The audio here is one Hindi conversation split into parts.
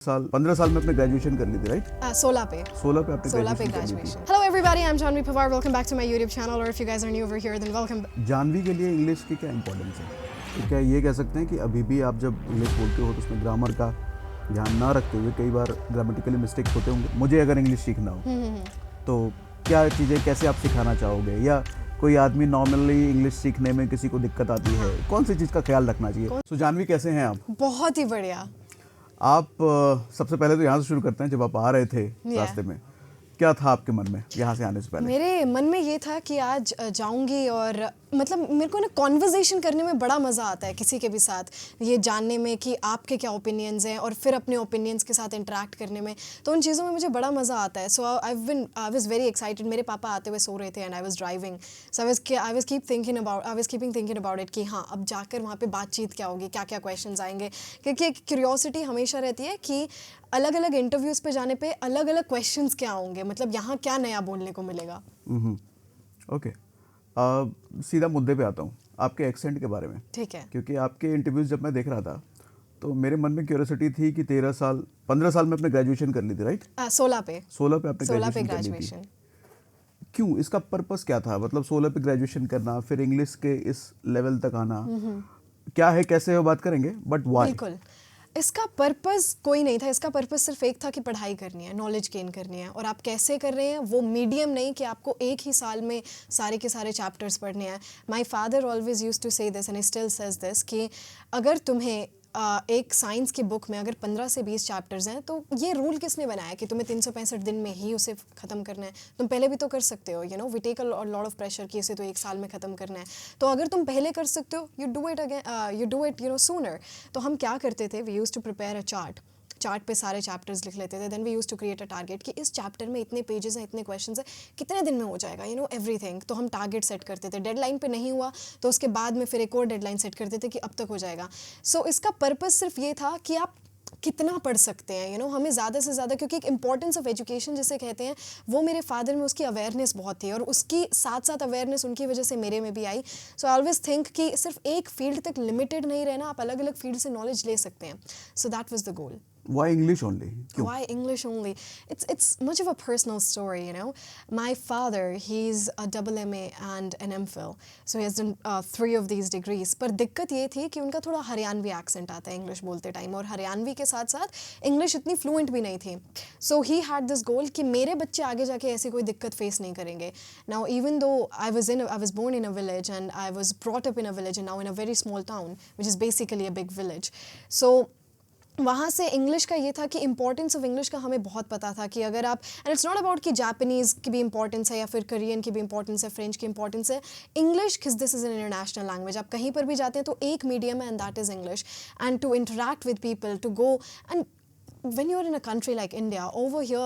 साल 15 साल में अपने ग्रेजुएशन कर ली थी, राइट? 16 पे आपने 16 पे graduation. Hello everybody, I'm Janvi Pawar. Welcome back to my YouTube channel. Or if you guys are new over here, then welcome. Janvi के लिए इंग्लिश की क्या इंपॉर्टेंस है? तो क्या ये कह सकते हैं कि अभी भी आप जब इंग्लिश बोलते हो तो उसमें ग्रामर का ध्यान ना रखते हुए कई बार ग्रामेटिकली मिस्टेक्स होते होंगे? मुझे अगर इंग्लिश सीखना हो तो क्या चीज़ें कैसे आप सिखाना चाहोगे, या कोई आदमी नॉर्मली इंग्लिश सीखने में किसी को दिक्कत आती है, कौन सी चीज़ का ख्याल रखना चाहिए? सो जानवी, कैसे हैं आप? बहुत ही बढ़िया. आप सबसे पहले तो यहाँ से शुरू करते हैं. जब आप आ रहे थे रास्ते में, क्या था आपके मन में यहाँ से आने से पहले? मेरे मन में ये था कि आज जाऊंगी और मतलब मेरे को ना कॉन्वर्जेशन करने में बड़ा मज़ा आता है किसी के भी साथ, ये जानने में कि आपके क्या ओपिनियंस हैं और फिर अपने ओपिनियंस के साथ इंटरेक्ट करने में. तो उन चीज़ों में मुझे बड़ा मज़ा आता है. So I was very excited. मेरे पापा आते हुए सो रहे थे and I was driving. So I was keeping thinking about it कि हाँ, अब जाकर वहाँ पे बातचीत क्या होगी, क्या क्या क्वेश्चंस आएंगे. क्योंकि एक क्यूरियोसिटी हमेशा रहती है कि अलग अलग इंटरव्यूज़ पे जाने पे अलग अलग क्वेश्चंस क्या होंगे, मतलब यहाँ क्या नया बोलने को मिलेगा. ओके. सीधा मुद्दे पे आता हूँ, आपके एक्सेंट के बारे में. ठीक है. क्योंकि आपके इंटरव्यूज जब मैं देख रहा था तो मेरे मन में क्यूरियोसिटी थी कि 15 साल में अपने ग्रेजुएशन कर ली थी, राइट? 16 पे आपने 16 पे ग्रेजुएशन कर ली थी. ग्रेजुएशन. क्यों, इसका पर्पस क्या था? मतलब 16 पे ग्रेजुएशन करना, फिर इंग्लिश के इस लेवल तक आना, क्या है, कैसे है, बात करेंगे, बट व्हाई? बिल्कुल. इसका पर्पस कोई नहीं था. इसका पर्पस सिर्फ एक था कि पढ़ाई करनी है, नॉलेज गेन करनी है. और आप कैसे कर रहे हैं, वो मीडियम नहीं कि आपको एक ही साल में सारे के सारे चैप्टर्स पढ़ने हैं. My father always used to say this and he still says this कि अगर तुम्हें एक साइंस की बुक में अगर 15 से 20 चैप्टर्स हैं तो ये रूल किसने बनाया कि तुम्हें 365 दिन में ही उसे ख़त्म करना है? तुम पहले भी तो कर सकते हो. We take a lot of pressure कि इसे तो एक साल में ख़त्म करना है. तो अगर तुम पहले कर सकते हो, यू डू इट सूनर. तो हम क्या करते थे, we used to prepare a chart पे सारे चैप्टर्स लिख लेते थे. Then we use to create a target कि इस चैप्टर में इतने पेजेस हैं, इतने क्वेश्चंस हैं, कितने दिन में हो जाएगा, एवरीथिंग. तो हम टारगेट सेट करते थे. डेडलाइन पे नहीं हुआ तो उसके बाद में फिर एक और डेडलाइन सेट करते थे कि अब तक हो जाएगा. सो इसका पर्पस सिर्फ ये था कि आप कितना पढ़ सकते हैं, हमें ज़्यादा से ज़्यादा, क्योंकि एक इंपॉर्टेंस ऑफ एजुकेशन जिसे कहते हैं, वो मेरे फादर में उसकी अवेयरनेस बहुत थी और उसकी साथ साथ अवेयरनेस उनकी वजह से मेरे में भी आई. सो आई ऑलवेज थिंक कि सिर्फ एक फील्ड तक लिमिटेड नहीं रहना, आप अलग अलग फील्ड से नॉलेज ले सकते हैं. सो that was the goal. Why English only? क्यों? Why English only? It's much of a personal story, My father, he's a double MA and an MPhil, so he has done 3 of these degrees. पर दिक्कत ये थी कि उनका थोड़ा हरियाणवी एक्सेंट आता है इंग्लिश बोलते टाइम, और हरियाणवी के साथ साथ इंग्लिश इतनी फ्लुएंट भी नहीं थी. So he had this goal कि मेरे बच्चे आगे जाके ऐसी कोई दिक्कत फेस नहीं करेंगे. Now even though I was born in a village and I was brought up in a village and now in a very small town, which is basically a big village. So वहाँ से इंग्लिश का ये था कि इंपॉर्टेंस ऑफ इंग्लिश का हमें बहुत पता था कि अगर आप, एंड इट्स नॉट अबाउट कि जापानीज़ की भी इंपॉर्टेंस है या फिर कोरियन की भी इंपॉर्टेंस है, फ्रेंच की इंपॉर्टेंस है, इंग्लिश किस this is an international language. आप कहीं पर भी जाते हैं तो एक मीडियम है and that is English. And to interact with people, to go and when you're in a country like India, over here,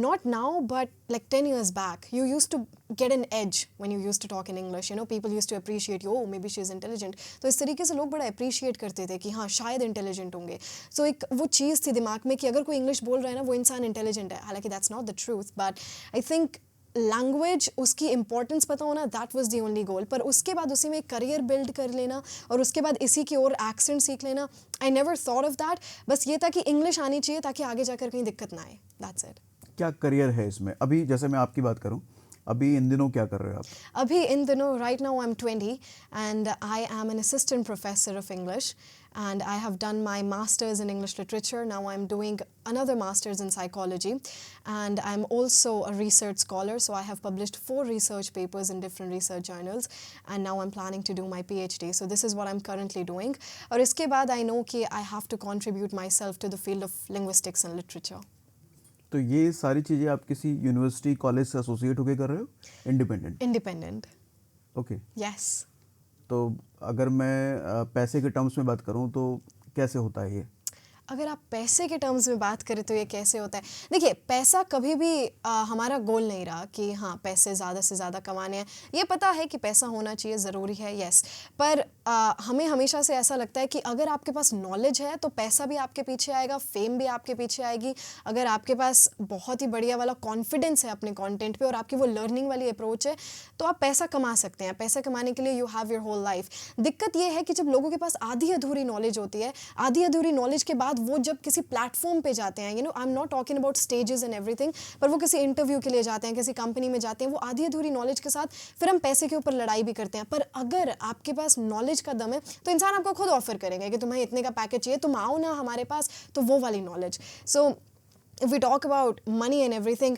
not now, but like 10 years back, you used to get an edge when you used to talk in English. People used to appreciate you, oh, maybe she's intelligent. तो इस तरीके से लोग बड़ा appreciate करते थे कि हाँ, शायद intelligent होंगे. So एक वो चीज़ थी दिमाग में कि अगर कोई English बोल रहा है ना, वो इंसान intelligent है. हालांकि that's not the truth, but I think language, उसकी इंपॉर्टेंस पता होना, that was the only goal. पर उसके बाद उसी में करियर बिल्ड कर लेना और उसके बाद इसी की और एक्सेंट सीख लेना, I never thought of that. बस ये था कि इंग्लिश आनी चाहिए ताकि आगे जाकर कहीं दिक्कत ना आए. That's it. क्या करियर है इसमें? अभी जैसे मैं आपकी बात करूं, अभी इन दिनों क्या कर रहे हो आप? अभी इन दिनों, right now I M 20 and I M an assistant professor of English and I have done my master's in English literature. Now I'm doing another master's in psychology, and I'm also a research scholar, so I have published 4 research papers in different research journals, and now I'm planning to do my PhD. So this is what I'm currently doing. और इसके बाद I know कि I have to contribute myself to the field of linguistics and literature. तो ये सारी चीज़ें आप किसी यूनिवर्सिटी, कॉलेज से एसोसिएट होकर कर रहे हो? इंडिपेंडेंट. ओके. यस. तो अगर मैं पैसे के टर्म्स में बात करूं तो कैसे होता है ये? अगर आप पैसे के टर्म्स में बात करें तो ये कैसे होता है? देखिए, पैसा कभी भी हमारा गोल नहीं रहा कि हाँ, पैसे ज़्यादा से ज़्यादा कमाने हैं. ये पता है कि पैसा होना चाहिए, ज़रूरी है, यस. पर हमें हमेशा से ऐसा लगता है कि अगर आपके पास नॉलेज है तो पैसा भी आपके पीछे आएगा, फेम भी आपके पीछे आएगी. अगर आपके पास बहुत ही बढ़िया वाला कॉन्फिडेंस है अपने कंटेंट पे और आपकी वो लर्निंग वाली अप्रोच है, तो आप पैसा कमा सकते हैं. पैसा कमाने के लिए you have your whole life. दिक्कत ये है कि जब लोगों के पास आधी अधूरी नॉलेज होती है, आधी अधूरी नॉलेज के बाद बाद वो जब किसी प्लेटफॉर्म पे जाते हैं, आई am not talking about stages and everything, पर वो किसी इंटरव्यू के लिए जाते हैं, किसी कंपनी में जाते हैं, वो आधी अधूरी नॉलेज के साथ फिर हम पैसे के ऊपर लड़ाई भी करते हैं। पर अगर आपके पास नॉलेज का दम है तो इंसान आपको खुद ऑफर करेंगे कि तुम्हें इतने का पैकेज चाहिए, तुम आओ ना हमारे पास, तो वो वाली knowledge. So if we talk about money and everything,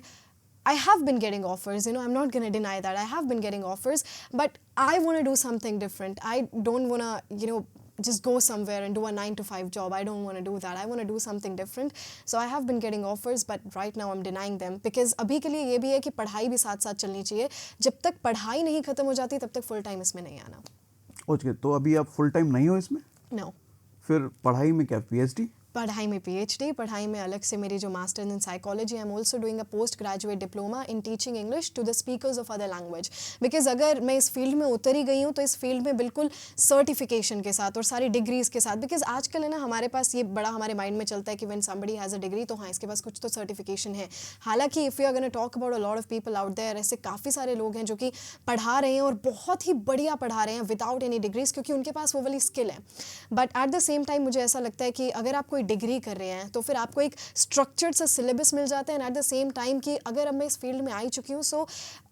I have been getting offers, I'm not going to deny that. I have been getting offers, but I want to do something different. I don't want to, just go somewhere and do a 9 to 5 job. I don't want to do that. I want to do something different. So I have been getting offers, but right now I'm denying them because अभी के लिए ये भी है कि पढ़ाई भी साथ साथ चलनी चाहिए। जब तक पढ़ाई नहीं खत्म हो जाती तब तक फुल टाइम इसमें नहीं आना। ओके, तो अभी आप फुल टाइम नहीं हो इसमें? No. फिर पढ़ाई में क्या, पीएचडी? पढ़ाई में पीएचडी, पढ़ाई में अलग से मेरी जो masters in psychology, I am also doing a post graduate diploma in teaching English to the speakers of other language. Because अगर मैं इस फील्ड में उतर ही गई हूँ तो इस फील्ड में बिल्कुल सर्टिफिकेशन के साथ और सारी डिग्रीज के साथ, बिकॉज आजकल है ना हमारे पास ये बड़ा हमारे माइंड में चलता है कि when somebody has a degree तो हाँ इसके पास कुछ तो सर्टिफिकेशन है। हालांकि if you are gonna talk about a lot of people out there, ऐसे काफ़ी सारे लोग हैं जो कि पढ़ा रहे हैं और बहुत ही बढ़िया पढ़ा रहे हैं विदाउट एनी डिग्रीज, क्योंकि उनके पास वो वाली स्किल है। But at the same time मुझे ऐसा लगता है कि अगर आप कोई डिग्री कर रहे हैं तो फिर आपको एक स्ट्रक्चर्ड सा सिलेबस मिल जाता है, and at the same time कि अगर अब मैं इस फील्ड में आई चुकी हूँ, so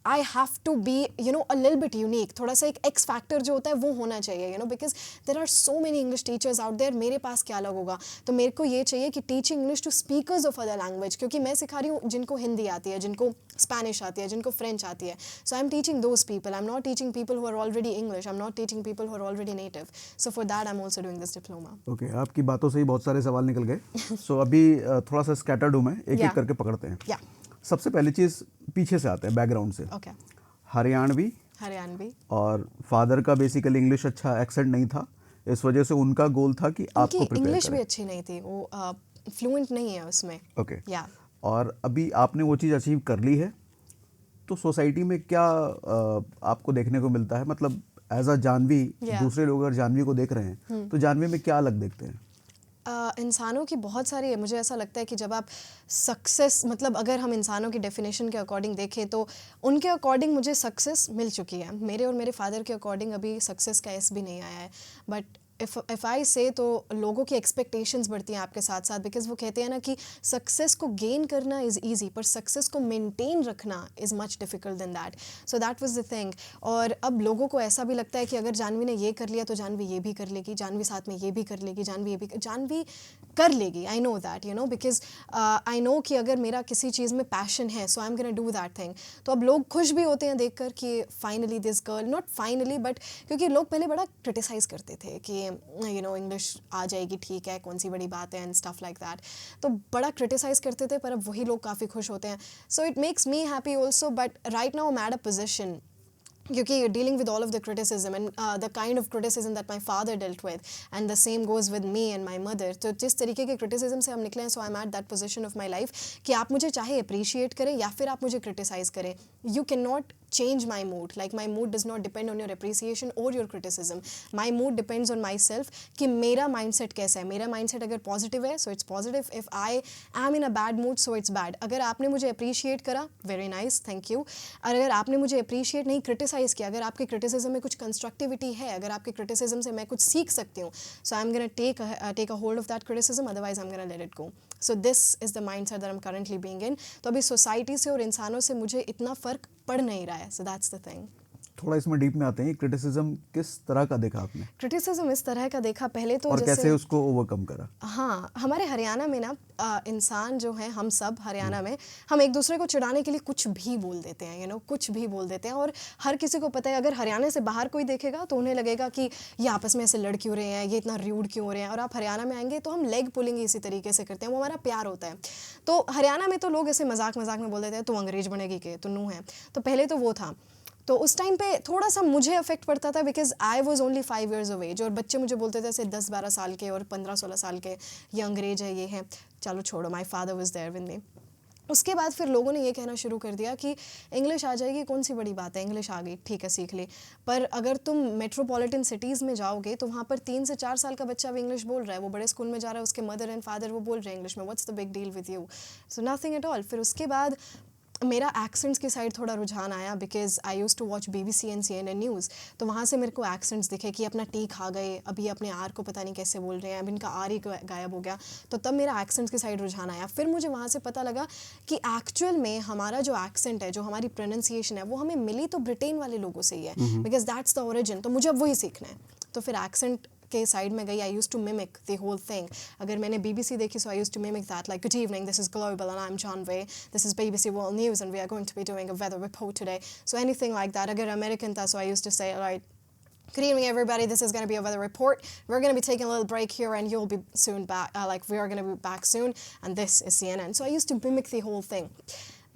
I have to be a little bit unique, थोड़ा सा एक एक्स फैक्टर जो होता है वो होना चाहिए, because there are so many English teachers out there, मेरे पास क्या अलग होगा। तो मेरे को ये चाहिए कि teaching English to speakers of other language, क्योंकि मैं सिखा रही हूँ जिनको हिंदी आती है, जिनको स्पेनिश आती है, जिनको फ्रेंच आती है। So I am teaching those people, I am not teaching people who are already English, I am not teaching people who are already native. So for that I am also doing this diploma. Okay, आपकी बातों से ही बहुत सारे सवाल निकल गए। सो अभी थोड़ा सा स्कैटर्ड हूँ मैं, एक एक करके पकड़ते हैं। सबसे पहली चीज़ पीछे से आते हैं, बैकग्राउंड से। ओके। हरियाणवी और फादर का बेसिकली इंग्लिश अच्छा एक्सेंट नहीं था, इस वजह से उनका गोल था कि आपको प्रिपेयर करें। इंग्लिश भी अच्छी नहीं थी, वो फ्लुएंट नहीं है उसमें। ओके। और अभी आपने वो चीज़ अचीव कर ली है, तो सोसाइटी में क्या आपको देखने को मिलता है? मतलब एज अ जानवी, दूसरे लोग अगर जानवी को देख रहे हैं तो जानवी में क्या अलग देखते हैं? इंसानों की बहुत सारी है। मुझे ऐसा लगता है कि जब आप सक्सेस, मतलब अगर हम इंसानों की डेफिनेशन के अकॉर्डिंग देखें तो उनके अकॉर्डिंग मुझे सक्सेस मिल चुकी है। मेरे और मेरे फादर के अकॉर्डिंग अभी सक्सेस का एस भी नहीं आया है। बट इफ़ आई से तो लोगों की एक्सपेक्टेशंस बढ़ती हैं आपके साथ साथ, बिकॉज वो कहते हैं ना कि सक्सेस को गेन करना इज़ ईजी, पर सक्सेस को मेंटेन रखना is much difficult than that. So that was the thing. और अब लोगों को ऐसा भी लगता है कि अगर जानवी ने ये कर लिया तो जानवी ये भी कर लेगी, जानवी साथ में ये भी कर लेगी, जानवी कर लेगी। I know that, because I know कि अगर मेरा किसी चीज़ में पैशन है, so I am gonna do that thing. तो अब लोग खुश भी होते हैं देखकर कि finally this girl, not finally but, क्योंकि लोग पहले बड़ा क्रिटिसाइज़ करते थे कि इंग्लिश आ जाएगी, ठीक है, कौन सी बड़ी बात है, एंड स्टफ लाइक दैट। तो बड़ा क्रिटिसाइज़ करते थे, पर अब वही लोग काफ़ी खुश होते हैं। So it makes me happy also. But right now I am at a position, क्योंकि dealing with all of the criticism and the kind of criticism that my father dealt with, and the same goes with me and my mother. तो जिस तरीके के क्रिटिसिज्म से हम निकले हैं, so I am at that position of my life कि आप मुझे चाहे अप्रिशिएट करें या फिर आप मुझे क्रिटिसाइज़ करें, you can not change my mood. Like my mood does not depend on your appreciation or your criticism. My mood depends on myself कि मेरा mindset कैसा है। मेरा mindset अगर positive है, so it's positive. If I am in a bad mood, so it's bad. अगर आपने मुझे appreciate करा, very nice, thank you. अगर आपने मुझे appreciate नहीं, criticize किया, अगर आपके criticism में कुछ constructivity है, अगर आपके criticism से मैं कुछ सीख सकती हूँ, so I'm gonna take a hold of that criticism, otherwise I'm gonna let it go. So this is the mindset that I'm currently being in. तो अभी society से और इंसानों से मुझे इतना फ़र्क पड़ नहीं रहा है। So that's the thing. थोड़ा इसमें डीप में आते हैं, क्रिटिसिज्म किस तरह का देखा आपने? क्रिटिसिज्म इस तरह का देखा पहले तो, और जैसे कैसे उसको ओवरकम करा? हाँ, हमारे हरियाणा में ना इंसान जो है, हम सब हरियाणा में, हम एक दूसरे को चिढ़ाने के लिए कुछ भी बोल देते हैं, कुछ भी बोल देते हैं। और हर किसी को पता है, अगर हरियाणा से बाहर कोई देखेगा तो उन्हें लगेगा कि ये आपस में ऐसे लड़ क्यों रहे हैं, ये इतना र्यूड क्यों हो रहे हैं। और आप हरियाणा में आएंगे तो हम लेग पुलिंग इसी तरीके से करते हैं, वो हमारा प्यार होता है। तो हरियाणा में तो लोग ऐसे मजाक में बोल देते हैं, तू अंग्रेज बनेगी के, तू नू है। तो पहले तो वो था। तो उस टाइम पे थोड़ा सा मुझे अफेक्ट पड़ता था, because I was only 5 years of age। और बच्चे मुझे बोलते थे ऐसे 10-12 साल के और 15-16 साल के, ये अंग्रेज है, ये है। चलो छोड़ो, my father was there with me. उसके बाद फिर लोगों ने ये कहना शुरू कर दिया कि इंग्लिश आ जाएगी, कौन सी बड़ी बात है, इंग्लिश आ गई, ठीक है, सीख ली। पर अगर तुम मेट्रोपॉलिटन सिटीज़ में जाओगे तो वहाँ पर 3 से 4 साल का बच्चा भी इंग्लिश बोल रहा है, वो बड़े स्कूल में जा रहा है, उसके मदर एंड फादर वो बोल रहे हैं इंग्लिश में, what's the big deal with you? So nothing at all. फिर उसके बाद मेरा एक्सेंट्स की साइड थोड़ा रुझान आया because I use to watch BBC and CNN news. तो वहाँ से मेरे को एक्सेंट्स दिखे कि अपना टी खा गए, अभी अपने आर को पता नहीं कैसे बोल रहे हैं, अब इनका आर ही गायब हो गया। तो तब मेरा एक्सेंट्स की साइड रुझान आया। फिर मुझे वहाँ से पता लगा कि एक्चुअल में हमारा जो एक्सेंट है, जो हमारी प्रोनाउंसिएशन है, वो हमें मिली तो ब्रिटेन वाले लोगों से ही है, बिकॉज दैट्स द ओरिजिन। तो मुझे अब वही सीखना है। तो फिर एक्सेंट के साइड में गई। I use to mimic the whole thing. अगर मैंने BBC देखी, so I use to mimic that, like, good evening, this is global and I am Janvi, this is BBC world news and we are going to be doing a weather report today. So anything like that. अगर अमेरिकन था, so I use to say, right, good evening, everybody. This is going to be a weather report. We're going to be taking a little break here, and you'll be soon back. We are going to be back soon, and this is CNN. So I used to mimic the whole thing.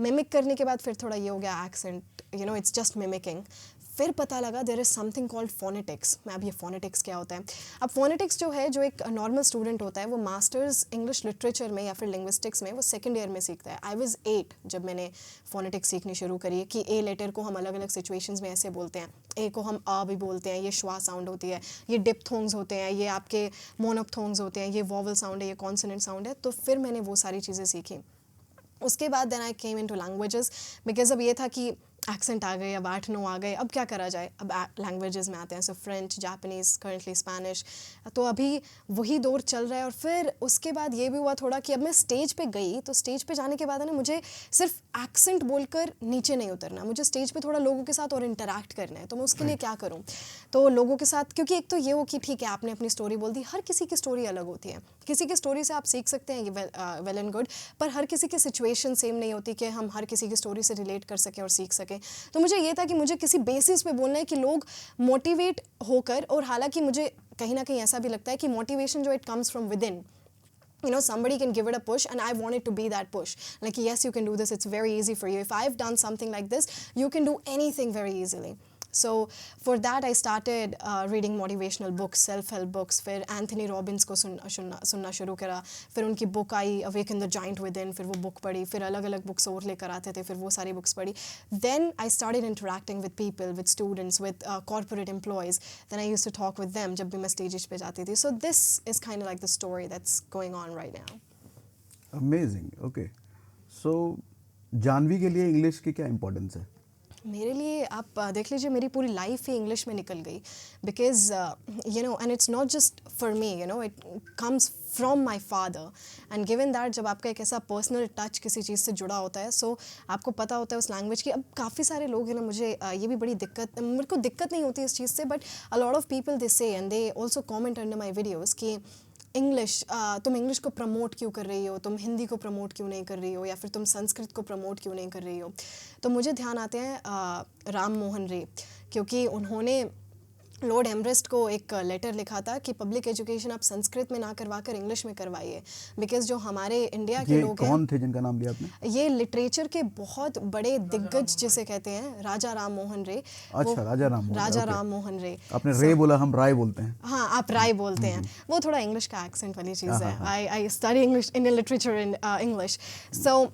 Mimic करने के बाद फिर थोड़ा ये हो गया accent. You know, it's just mimicking. फिर पता लगा there is something called phonetics. मैं अब ये फोनेटिक्स क्या होता है। अब फोनेटिक्स जो है, जो एक नॉर्मल स्टूडेंट होता है, वो मास्टर्स इंग्लिश लिटरेचर में या फिर लिंग्विस्टिक्स में वो सेकंड ईयर में सीखता है। आई वाज 8 जब मैंने फोनेटिक्स सीखनी शुरू करी कि ए लेटर को हम अलग अलग सिचुएशंस में ऐसे बोलते हैं। ए को हम आ भी बोलते हैं, ये श्वा साउंड होती है, ये डिप्थोंग्स होते हैं, ये आपके मोनोप्थोंग्स होते हैं, ये वॉवल साउंड है, ये कॉन्सोनेंट साउंड है। तो फिर मैंने वो सारी चीज़ें सीखी। उसके बाद then I came into languages, because अब ये था कि एक्सेंट आ गए, अब 8-9 आ गए, अब क्या करा जाए। अब लैंग्वेजेस में आते हैं, सो फ्रेंच, जापानीज़, करंटली स्पेनिश। तो अभी वही दौर चल रहा है। और फिर उसके बाद ये भी हुआ थोड़ा कि अब मैं स्टेज पे गई, तो स्टेज पे जाने के बाद है ना, मुझे सिर्फ एक्सेंट बोलकर नीचे नहीं उतरना, मुझे स्टेज पे थोड़ा लोगों के साथ और इंटरैक्ट करना है। तो मैं उसके लिए क्या करूँ, तो लोगों के साथ, क्योंकि एक तो ये हो कि ठीक है आपने अपनी स्टोरी बोल दी, हर किसी की स्टोरी अलग होती है, किसी की स्टोरी से आप सीख सकते हैं, ये वेल एंड गुड, पर हर किसी की सिचुएशन सेम नहीं होती कि हम हर किसी की स्टोरी से रिलेट कर सकें और सीख सकें। तो मुझे ये था कि मुझे किसी बेसिस पे बोलना है कि लोग मोटिवेट होकर, और हालांकि मुझे कहीं ना कहीं ऐसा भी लगता है कि मोटिवेशन जो it comes from with in, you know, somebody can give it a push, and I wanted to be that push, like, yes, you can do this, it's very easy for you, if I've done something like this, you can do anything very easily. So for that I started reading motivational books, self-help books. फिर एंथनी रॉबिन्स को सुनना शुरू करा। फिर उनकी book I awaken the giant with in, फिर वो बुक पढ़ी। फिर अलग अलग बुक्स और लेकर आते थे, फिर वो सारी बुक्स पढ़ी। Then I started interacting with people, with students, with corporate employees. Then I used to talk with them जब भी मैं स्टेजेस पे जाती थी। So this is kind like the story that's going on right now. Amazing. Okay, so Janvi के लिए इंग्लिश की क्या इम्पोर्टेंस है? मेरे लिए आप देख लीजिए, मेरी पूरी लाइफ ही इंग्लिश में निकल गई, because you know, and it's not just for me, you know, it comes from my father. And given that जब आपका एक ऐसा पर्सनल टच किसी चीज़ से जुड़ा होता है, सो आपको पता होता है उस लैंग्वेज की। अब काफ़ी सारे लोग हैं ना, मुझे ये भी बड़ी दिक्कत, मेरे को दिक्कत नहीं होती इस चीज़ से, but a lot of people they say and they also comment under my videos कि इंग्लिश, तुम इंग्लिश को प्रमोट क्यों कर रही हो, तुम हिंदी को प्रमोट क्यों नहीं कर रही हो, या फिर तुम संस्कृत को प्रमोट क्यों नहीं कर रही हो। तो मुझे ध्यान आते हैं राम मोहन रे, क्योंकि उन्होंने लॉर्ड एमरेस्ट को एक लेटर लिखा था कि पब्लिक एजुकेशन आप संस्कृत में ना करवा कर इंग्लिश में करवाइए, बिकॉज जो हमारे इंडिया के लोग हैं। कौन थे जिनका नाम लिया आपने? ये लिटरेचर के बहुत बड़े दिग्गज जिसे कहते हैं, राजा राम मोहन रे। अच्छा, राजा राम मोहन रे। आपने रे बोला, हम राय बोलते हैं। हाँ, आप राय बोलते हैं, वो थोड़ा इंग्लिश का एक्सेंट वाली चीज़ है। I study English, Indian literature in English. So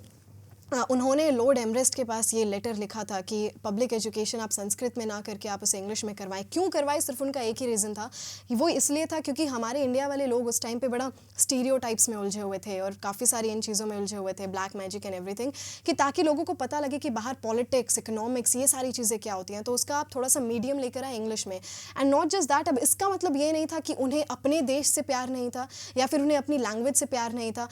उन्होंने लॉर्ड एमरेस्ट के पास ये लेटर लिखा था कि पब्लिक एजुकेशन आप संस्कृत में ना करके आप उसे इंग्लिश में करवाएं। क्यों करवाएं? सिर्फ उनका एक ही रीज़न था, वो इसलिए था क्योंकि हमारे इंडिया वाले लोग उस टाइम पे बड़ा स्टीरियोटाइप्स में उलझे हुए थे और काफ़ी सारी इन चीज़ों में उलझे हुए थे, ब्लैक मैजिक एंड एवरीथिंग, कि ताकि लोगों को पता लगे कि बाहर पॉलिटिक्स, इकोनॉमिक्स, ये सारी चीज़ें क्या होती हैं। तो उसका आप थोड़ा सा मीडियम लेकर आए इंग्लिश में। एंड नॉट जस्ट दैट, अब इसका मतलब ये नहीं था कि उन्हें अपने देश से प्यार नहीं था या फिर उन्हें अपनी लैंग्वेज से प्यार नहीं था।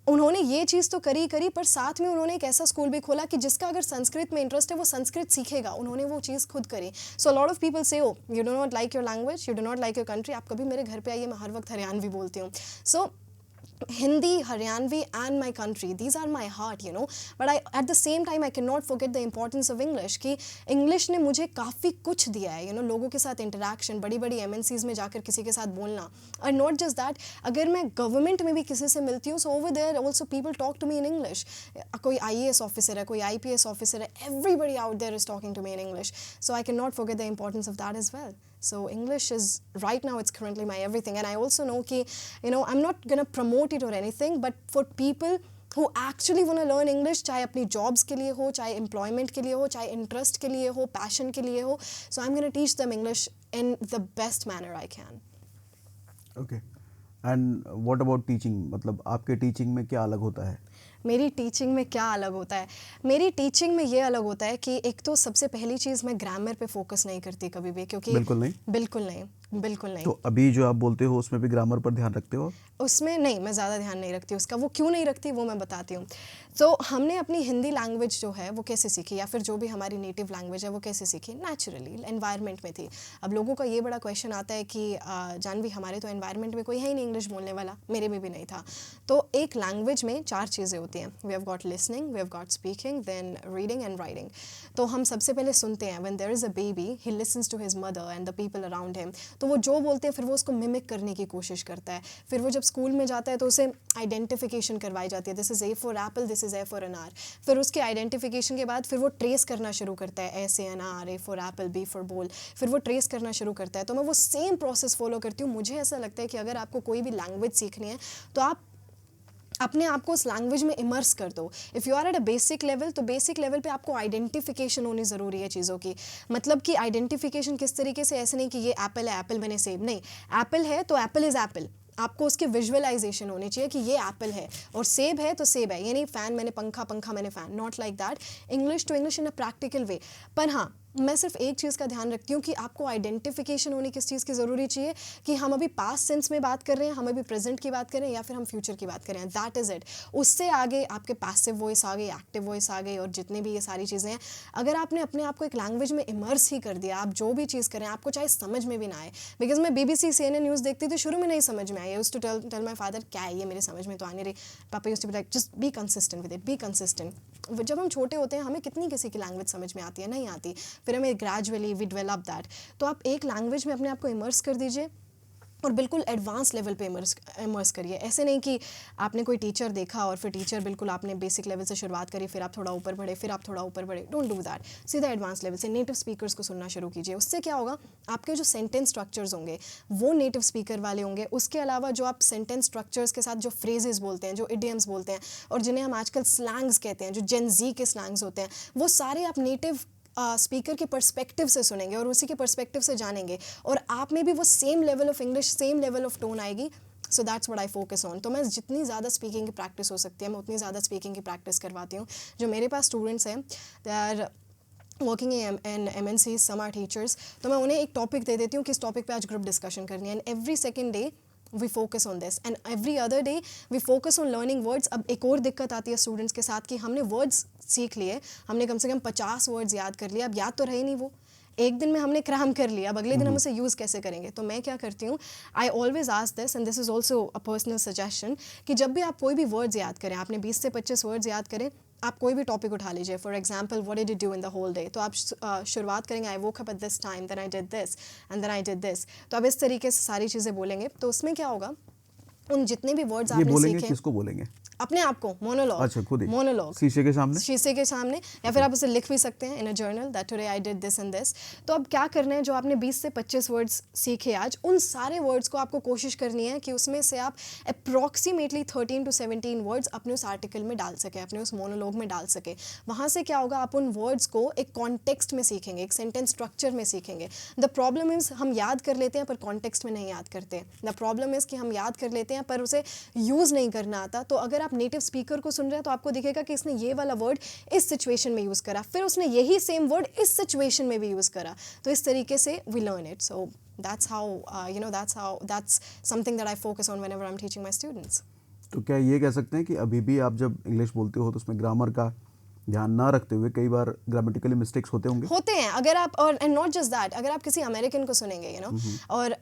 उन्होंने ये चीज़ तो करी, पर साथ में उन्होंने एक ऐसा स्कूल भी खोला कि जिसका अगर संस्कृत में इंटरेस्ट है वो संस्कृत सीखेगा। उन्होंने वो चीज़ खुद करी। So lot of people say, oh you do not like your language, you do not like your country, आप कभी मेरे घर पे आइए, मैं हर वक्त हरियाणवी बोलती हूँ। सो Hindi, Haryanvi and my country, these are my heart, you know, but at the same time I cannot forget the importance of English, कि English ने मुझे काफ़ी कुछ दिया है, you know, लोगों के साथ interaction, बड़ी बड़ी MNCs में जाकर किसी के साथ बोलना, और not just that, अगर मैं गवर्नमेंट में भी किसी से मिलती हूँ, so over there also people talk to me in English, कोई IAS ऑफिसर है, कोई IPS ऑफिसर है, everybody out there is talking to me in English, so I cannot forget the importance of that as well. So English is, right now it's currently my everything, and I also know कि, you know, I'm not gonna promote it or anything, but for people who actually want to learn English, चाहे अपनी jobs के लिए हो, चाहे employment के लिए हो, चाहे interest के लिए हो, passion के लिए हो, so I'm gonna teach them English in the best manner I can. Okay. And what about teaching? मतलब आपके टीचिंग में क्या अलग होता है? मेरी टीचिंग में क्या अलग होता है? मेरी टीचिंग में ये अलग होता है कि एक तो सबसे पहली चीज़, मैं ग्रामर पे फोकस नहीं करती कभी भी, क्योंकि बिल्कुल नहीं। बिल्कुल नहीं, बिल्कुल नहीं। तो अभी जो आप बोलते हो उसमें भी ग्रामर पर ध्यान रखते हो? उसमें नहीं, मैं ज़्यादा ध्यान नहीं रखती उसका। वो क्यों नहीं रखती वो मैं बताती हूँ। तो हमने अपनी हिंदी लैंग्वेज जो है वो कैसे सीखी, या फिर जो भी हमारी नेटिव लैंग्वेज है वो कैसे सीखी? नेचुरली, एनवायरनमेंट में थी। अब लोगों का ये बड़ा क्वेश्चन आता है कि जानवी, हमारे तो एनवायरनमेंट में कोई है ही नहीं इंग्लिश बोलने वाला, मेरे में भी नहीं था। तो एक लैंग्वेज में 4 चीज़ें होती हैं। We have got listening, we have got speaking, then reading and writing. तो हम सबसे पहले सुनते हैं, when there is a baby he listens to his mother and the people around him. तो वो जो बोलते हैं फिर वो उसको मिमिक करने की कोशिश करता है। फिर वो जब स्कूल में जाता है तो उसे आइडेंटिफिकेशन करवाई जाती है, this is a for Apple, this is A for अनार। फिर उसके आइडेंटिफिकेशन के बाद फिर वो ट्रेस करना शुरू करता है, ऐसे अनार, A for apple, B for ball. फिर वो ट्रेस करना शुरू करता है। तो मैं वो सेम प्रोसेस फॉलो करती हूँ। मुझे ऐसा लगता है कि अगर आपको कोई भी लैंग्वेज सीखनी है तो आप अपने आप को उस लैंग्वेज में इमर्स कर दो। If you are at a basic level, तो बेसिक लेवल पे आपको आइडेंटिफिकेशन होनी ज़रूरी है चीज़ों की। मतलब कि आइडेंटिफिकेशन किस तरीके से, ऐसे नहीं कि ये एप्पल है, एप्पल मैंने सेब, नहीं, एप्पल है तो एप्पल इज़ एप्पल। आपको उसकी विजुअलाइजेशन होनी चाहिए कि ये एप्पल है, और सेब है तो सेब है, यानी फ़ैन मैंने पंखा, पंखा मैंने fan, not like that. English to English in a practical way. पर हाँ, मैं सिर्फ एक चीज़ का ध्यान रखती हूँ कि आपको आइडेंटिफिकेशन होनी किस चीज़ की ज़रूरी चाहिए, कि हम अभी पास्ट सेंस में बात कर रहे हैं, हम अभी प्रेजेंट की बात कर रहे हैं, या फिर हम फ्यूचर की बात कर रहे हैं, दैट इज़ इट। उससे आगे आपके पैसिव वॉइस आ गई, एक्टिव वॉइस आ गई, और जितने भी ये सारी चीज़ें हैं, अगर आपने अपने आप को एक लैंग्वेज में इमर्स ही कर दिया, आप जो भी चीज़ करें आपको चाहे समझ में भी ना आए। बिकॉज मैं BBC CNN न्यूज़ देखती थी, शुरू में नहीं समझ में आई, used to tell my father, क्या है ये, मेरे समझ में तो आने रही। पापा used to be like, just be consistent with it, be consistent. जब हम छोटे होते हैं हमें कितनी किसी की लैंग्वेज समझ में आती है, नहीं आती, फिर हमें ग्रेजुअली वी डेवलप दैट। तो आप एक लैंग्वेज में अपने आप को इमर्स कर दीजिए, और बिल्कुल एडवांस लेवल पे इमर्स करिए। ऐसे नहीं कि आपने कोई टीचर देखा और फिर टीचर बिल्कुल आपने बेसिक लेवल से शुरुआत करी, फिर आप थोड़ा ऊपर बढ़े, फिर आप थोड़ा ऊपर बढ़े, डोंट डू दैट। सीधा एडवांस लेवल से नेटिव स्पीकर्स को सुनना शुरू कीजिए। उससे क्या होगा, आपके जो सेंटेंस स्ट्रक्चर्स होंगे वो नेटिव स्पीकर वाले होंगे। उसके अलावा जो आप सेंटेंस स्ट्रक्चर्स के साथ जो फ्रेजेस बोलते हैं, जो इडियम्स बोलते हैं, और जिन्हें हम आजकल स्लैंग्स कहते हैं, जो जेन ज़ी के स्लैंग्स होते हैं, वो सारे आप नेटिव स्पीकर के पर्सपेक्टिव से सुनेंगे और उसी के पर्सपेक्टिव से जानेंगे, और आप में भी वो same level of English, same level of tone आएगी। So that's what I focus on. तो मैं जितनी ज़्यादा स्पीकिंग की प्रैक्टिस हो सकती है मैं उतनी ज़्यादा स्पीकिंग की प्रैक्टिस करवाती हूँ। जो मेरे पास स्टूडेंट्स हैं, they are working in MNCs, some are teachers, तो मैं उन्हें एक टॉपिक दे देती हूँ कि इस टॉपिक पे आज ग्रुप डिस्कशन करनी है, and every second day we focus on this, and every other day we focus on learning words. अब एक और दिक्कत आती है स्टूडेंट्स के साथ कि हमने वर्ड्स सीख लिए, हमने कम से कम 50 वर्ड्स याद कर लिए, अब याद तो रहे नहीं वो, एक दिन में हमने क्रैम कर लिया, अब अगले दिन हम उसे यूज़ कैसे करेंगे? तो मैं क्या करती हूँ, I always ask this, and this is also a personal suggestion, कि जब भी आप कोई भी वर्ड्स याद करें, आपने 20 से 25 वर्ड्स याद करें, आप कोई भी टॉपिक उठा लीजिए। For example, what did you do in the whole day, तो आप शुरुआत करेंगे, I woke up at this time, then I did this and then I did this. तो आप इस तरीके से सारी चीज़ें बोलेंगे। तो उसमें क्या होगा, उन जितने भी वर्ड्स ये आपने बोलेंगे सीखे, किसको बोलेंगे? अपने आप को, मोनोलॉग। अच्छा, खुद ही मोनोलॉग शीशे के सामने? शीशे के सामने, या फिर आप उसे लिख भी सकते हैं in a journal, that today I did this and this. तो अब क्या करना है, जो आपने 20 से 25 वर्ड्स सीखे आज, उन सारे वर्ड्स को आपको कोशिश करनी है कि उसमें से आप अप्रॉक्सीमेटली 13 to 17 वर्ड्स अपने उस आर्टिकल में डाल सके, अपने उस मोनोलॉग में डाल सके। वहाँ से क्या होगा, आप उन वर्ड्स को एक कॉन्टेक्स्ट में सीखेंगे, एक सेंटेंस स्ट्रक्चर में सीखेंगे। द प्रॉब्लम इज़ हम याद कर लेते हैं पर कॉन्टेक्स्ट में नहीं याद करते। द प्रॉब्लम इज़ कि हम याद कर लेते हैं पर उसे यूज़ नहीं करना आता। तो अगर आप नेटिव स्पीकर को सुन रहे हैं तो आपको दिखेगा कि इसने ये वाला वर्ड इस सिचुएशन में यूज़ करा, फिर उसने यही सेम वर्ड इस सिचुएशन में भी यूज़ करा। तो इस तरीके से we learn it. So that's that's something that I focus on whenever I'm teaching my students. तो क्या ये कह सकते हैं कि अभी भी आप जब इंग्लिश बोलते हो तो उसमें ग्रामर का ध्यान ना रखते हुए कई बार ग्रामेटिकली मिस्टेक्स होते होंगे? होते हैं। अगर आप, और एंड नॉट जस्ट दैट, अगर आप किसी अमेरिकन को सुनेंगे, यू नो, और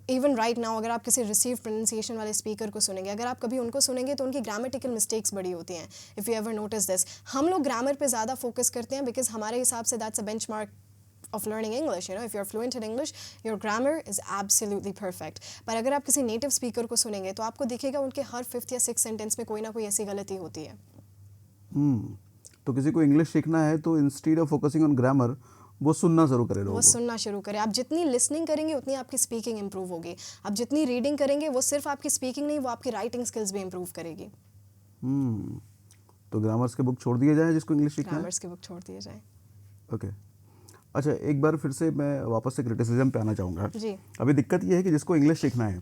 इवन राइट नाउ अगर आप किसी रिसीव प्रोनाउंसिएशन वाले स्पीकर को सुनेंगे, अगर आप कभी उनको सुनेंगे तो उनकी ग्रामेटिकल मिस्टेक्स बड़ी होती हैं। If you ever notice this, हम लोग ग्रामर पे ज़्यादा फोकस करते हैं बिकॉज हमारे हिसाब से that's a benchmark of learning English. You know, if you're fluent in English, your grammar is absolutely perfect. पर अगर आप किसी नेटिव स्पीकर को सुनेंगे तो आपको दिखेगा उनके हर 5th या 6th सेंटेंस में कोई ना कोई ऐसी गलती होती है। तो किसी को इंग्लिश सीखना है तो instead of focusing on grammar वो सुनना शुरू करे, वो सुनना शुरू करें। आप जितनी लिसनिंग करेंगे उतनी आपकी स्पीकिंग इंप्रूव होगी। आप जितनी रीडिंग करेंगे वो सिर्फ आपकी स्पीकिंग नहीं, वो आपकी राइटिंग स्किल्स भी इंप्रूव करेगी। तो ग्रामर्स के बुक छोड़ दिए जाएं जिसको इंग्लिश सीखना है? ग्रामर्स के बुक छोड़ दिए जाएं। ओके। अच्छा, एक बार फिर से मैं वापस से क्रिटिसिज्म पे आना चाहूँगा जी। अभी दिक्कत ये है कि जिसको इंग्लिश सीखना है